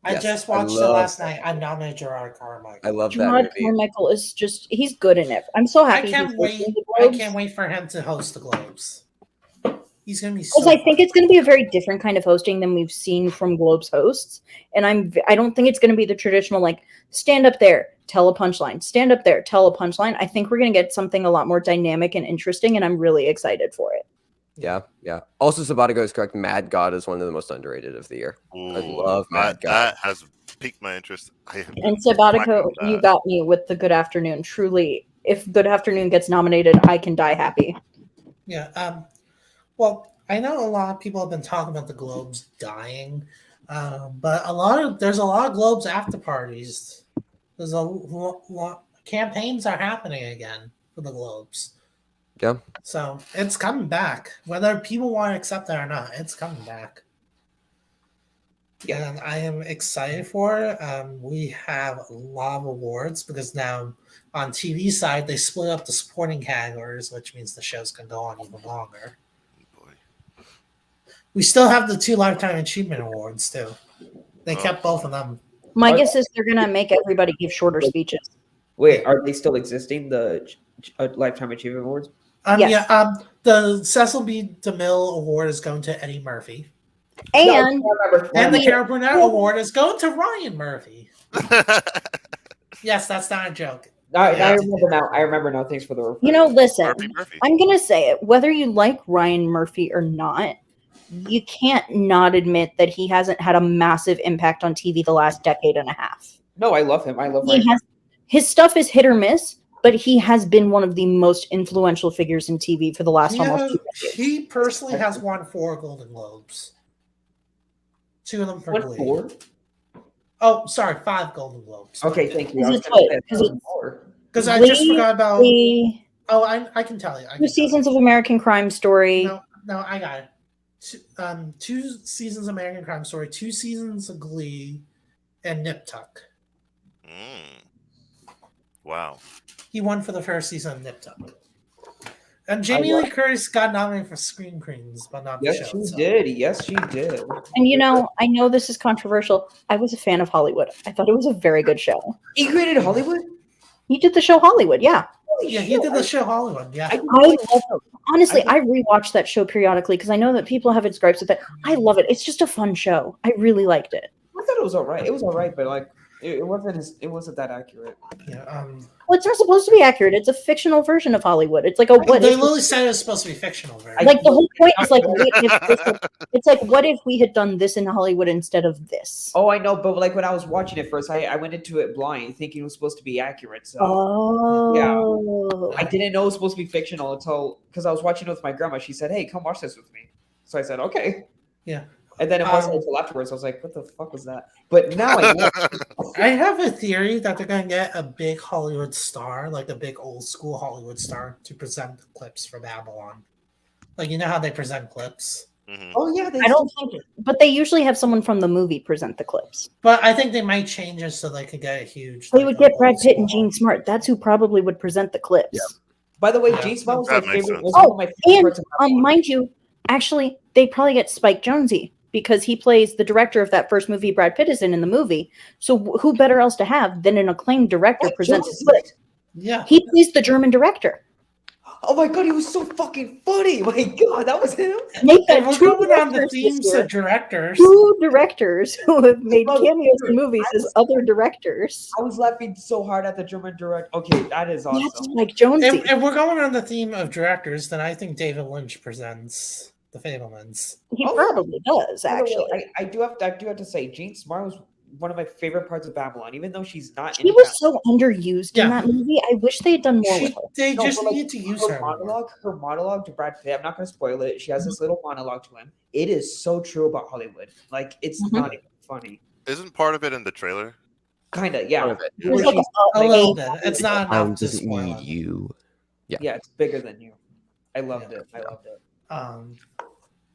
I just watched it last night. I nominated Gerard Carmichael. I love Gerard that movie. Carmichael is he's good in it. I'm so happy. I can't wait for him to host the Globes. He's going to be so because I think it's going to be a very different kind of hosting than we've seen from Globes hosts. And I don't think it's going to be the traditional stand up there, tell a punchline, stand up there, tell a punchline. I think we're going to get something a lot more dynamic and interesting, and I'm really excited for it. Yeah. Also, Sabatigo is correct. Mad God is one of the most underrated of the year. Ooh, I love Mad God. That has piqued my interest. And Sabatigo, you got me with the Good Afternoon. Truly, if Good Afternoon gets nominated, I can die happy. Yeah. Well, I know a lot of people have been talking about the Globes dying, but there's a lot of Globes after parties. There's a lot campaigns are happening again for the Globes. Yeah. So it's coming back, whether people want to accept it or not. It's coming back. Yeah, and I am excited for it. We have a lot of awards because now on TV side they split up the supporting categories, which means the shows can go on even longer. We still have the 2 Lifetime Achievement Awards, too. They kept both of them. My guess is they're going to make everybody give shorter speeches. Wait, are they still existing, the Lifetime Achievement Awards? Yes. Yeah, the Cecil B. DeMille Award is going to Eddie Murphy. And the Carol Burnett Award is going to Ryan Murphy. Yes, that's not a joke. I remember now. I remember now. Thanks for the reference. You know, listen, Murphy. I'm going to say it. Whether you like Ryan Murphy or not, you can't not admit that he hasn't had a massive impact on TV the last decade and a half. No, I love him. I love Ryan. His stuff is hit or miss, but he has been one of the most influential figures in TV for the last almost 2 decades. He personally has won 4 Golden Globes. 2 of them for Glee. 4? Oh, sorry, 5 Golden Globes. Okay, thank you. Because I just forgot about. I can tell you. 2 seasons of American Crime Story. No, I got it. 2 seasons of American Crime Story, 2 seasons of Glee, and Nip Tuck. Wow. He won for the first season of Nip Tuck. And Jamie Lee Curtis got nominated for Screen Queens, but not the show. Yes, she did. And you know, I know this is controversial. I was a fan of Hollywood. I thought it was a very good show. He created Hollywood? He did the show Hollywood, yeah. Yeah, he did the show Hollywood, yeah. Honestly, I rewatch that show periodically because I know that people have its gripes with it. I love it. It's just a fun show. I really liked it. I thought it was all right. It was all right, but like it wasn't that accurate. Yeah. Well, it's not supposed to be accurate. It's a fictional version of Hollywood. It's like a what? They literally said it was supposed to be fictional. Right? Like the whole point is like, it's like, what if we had done this in Hollywood instead of this? Oh, I know, but like when I was watching it first, I went into it blind, thinking it was supposed to be accurate. So yeah, I didn't know it was supposed to be fictional until because I was watching it with my grandma. She said, "Hey, come watch this with me." So I said, "Okay." Yeah. And then it wasn't until afterwards. I was like, "What the fuck was that?" But now I know. I have a theory that they're gonna get a big Hollywood star, like a big old school Hollywood star, to present the clips for Babylon. Like you know how they present clips. Mm-hmm. Oh yeah, I don't think, but they usually have someone from the movie present the clips. But I think they might change it so they could get a huge. They would get Brad Pitt and Gene Smart. That's who probably would present the clips. Yeah. By the way, Gene Smart was That my makes favorite. sense. Was one of my favorite And mind you, actually, they probably get Spike Jonze because he plays the director of that first movie Brad Pitt is in the movie. So who better else to have than an acclaimed director present the clip? Yeah, he plays the German director. Oh my god, he was so fucking funny! My god, that was him. We're going on the themes of directors. 2 directors who have made cameos in movies as other directors. I was laughing so hard at the German director. Okay, that is awesome. That's like Jonesy. If we're going on the theme of directors, then I think David Lynch presents The Fabelmans. He probably does, actually. I do have to say, Gene Smart was one of my favorite parts of Babylon, even though she's not. She was so underused in that movie. I wish they had done more with her. They just need to use her. Her monologue to Brad Pitt. I'm not going to spoil it. She has this little monologue to him. It is so true about Hollywood. Like it's not even funny. Isn't part of it in the trailer? Kinda, yeah. A little bit. It's not enough to spoil you. Yeah, it's bigger than you. I loved it. I loved it.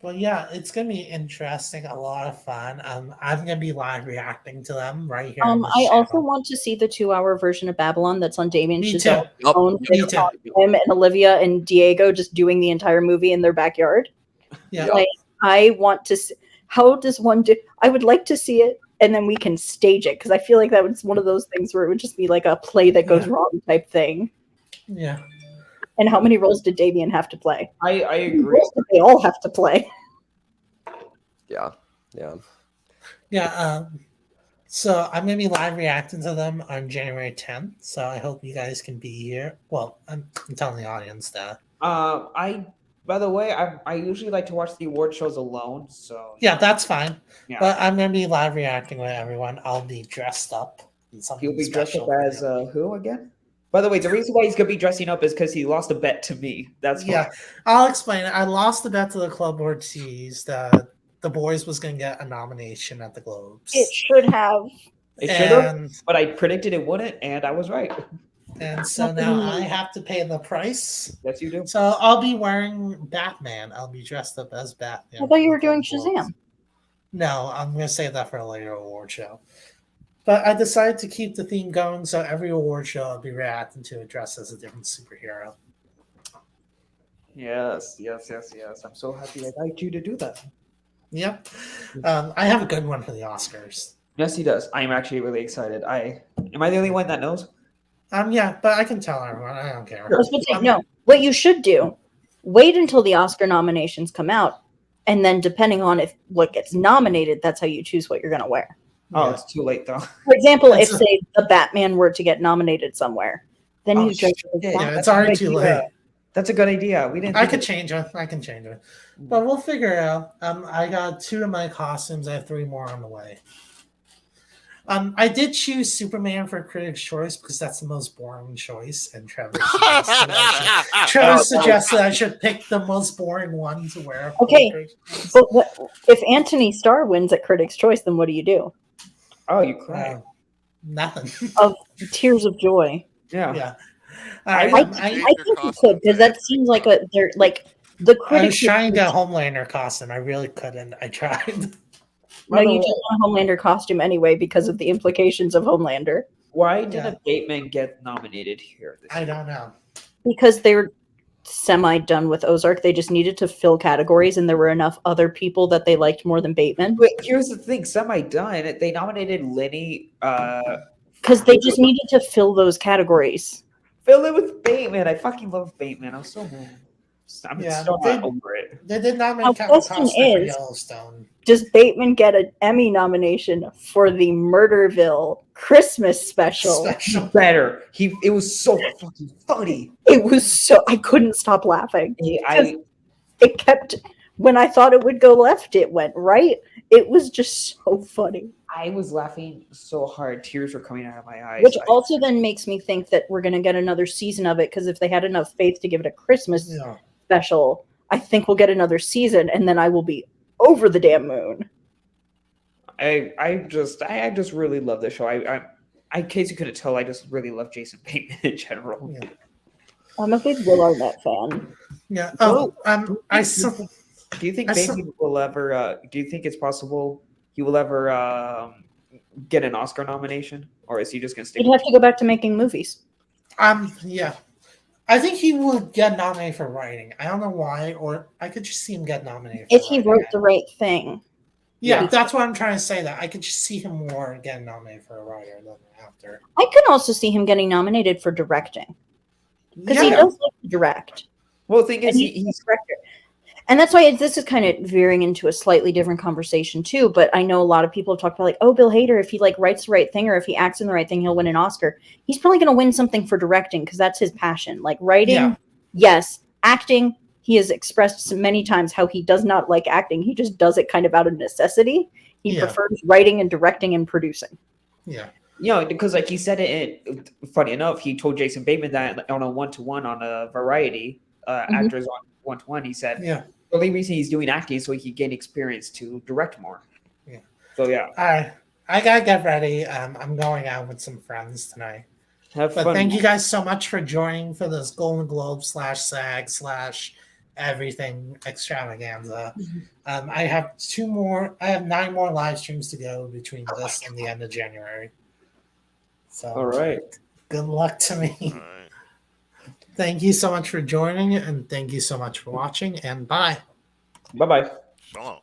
Well, yeah, it's gonna be interesting, a lot of fun. I'm gonna be live reacting to them right here. I also want to see the 2-hour version of Babylon that's on Damien Chazelle's own. Him and Olivia and Diego just doing the entire movie in their backyard. Yeah, like, I want to see. How does one do? I would like to see it, and then we can stage it because I feel like that was one of those things where it would just be like a play that goes wrong type thing. Yeah. And how many roles did Damien have to play? I agree. They all have to play. Yeah. So I'm gonna be live reacting to them on January 10th. So I hope you guys can be here. Well, I'm telling the audience that. By the way, I usually like to watch the award shows alone. So yeah, that's fine. Yeah. But I'm gonna be live reacting with everyone. I'll be dressed up. He'll be dressed up as who again? By the way, the reason why he's going to be dressing up is because he lost a bet to me. That's why. Yeah, I'll explain it. I lost the bet to the Club Ortiz that the boys was going to get a nomination at the Globes. It should have. It should have, but I predicted it wouldn't, and I was right. And so now I have to pay the price. Yes, you do. So I'll be wearing Batman. I'll be dressed up as Batman. I thought you were doing Shazam. No, I'm going to save that for a later award show. But I decided to keep the theme going, so every award show I'll be reacting to dressed as a different superhero. Yes. I'm so happy I got you to do that. Yep. I have a good one for the Oscars. Yes, he does. I'm actually really excited. Am I the only one that knows? Yeah, but I can tell everyone. I don't care. No, what you should do, wait until the Oscar nominations come out, And then depending on if what gets nominated, that's how you choose what you're going to wear. Oh, it's too late though. For example, if say the Batman were to get nominated somewhere, then you dress as Batman. Yeah, it's already too late. That's a good idea. We didn't. I could change it. I can change it, but we'll figure it out. I got 2 of my costumes. I have 3 more on the way. I did choose Superman for Critics' Choice because that's the most boring choice, and Trevor suggested I should pick the most boring one to wear. Okay, but if Anthony Starr wins at Critics' Choice, then what do you do? Oh, you cry. Nothing. Of tears of joy. Yeah. I think you could, because that seems like they're like the critics. I was trying to get a Homelander costume. I really couldn't. I tried. No, you just want a Homelander costume anyway because of the implications of Homelander. Why didn't Bateman get nominated here? I don't know. Because they were semi-done with Ozark. They just needed to fill categories, and there were enough other people that they liked more than Bateman. But here's the thing, semi-done. They nominated Lenny. Because they just needed to fill those categories. Fill it with Bateman. I fucking love Bateman. I'm so mad. I'm still not over it. They did not make question is, Yellowstone. Does Bateman get an Emmy nomination for the Murderville Christmas special? Better. It was so fucking funny. It was so I couldn't stop laughing. It kept when I thought it would go left, it went right. It was just so funny. I was laughing so hard. Tears were coming out of my eyes. Which also then makes me think that we're going to get another season of it, because if they had enough faith to give it a Christmas special, I think we'll get another season, and then I will be over the damn moon. I just really love this show. I in case you couldn't tell, I just really love Jason Bateman in general. Yeah. I'm a big Will Arnett fan. Yeah. Do you think Bateman will ever? Do you think it's possible he will ever get an Oscar nomination, or is he just going to stay? He'd have to go back to making movies. Yeah. I think he would get nominated for writing. I don't know why, or I could just see him get nominated if he wrote the right thing. Yeah, that's what I'm trying to say. That I could just see him more getting nominated for a writer than an actor. I can also see him getting nominated for directing, because he does like to direct. Well, the thing is, he's a director. And that's why this is kind of veering into a slightly different conversation too. But I know a lot of people have talked about like, oh, Bill Hader, if he like writes the right thing or if he acts in the right thing, he'll win an Oscar. He's probably going to win something for directing because that's his passion. Like writing, yes. Acting, he has expressed many times how he does not like acting. He just does it kind of out of necessity. He prefers writing and directing and producing. Yeah. Because like he said it, funny enough, he told Jason Bateman that on a 1-to-1 on a Variety, actors on 1-to-1, he said, the only reason he's doing acting is so he can gain experience to direct more. Yeah. So yeah. All right. I gotta get ready. I'm going out with some friends tonight. Have fun. Thank you guys so much for joining for this Golden Globe /SAG/ everything extravaganza. I have 9 more live streams to go between this and the end of January. So all right. Good luck to me. Thank you so much for joining, and thank you so much for watching, and bye. Bye-bye. Shalom.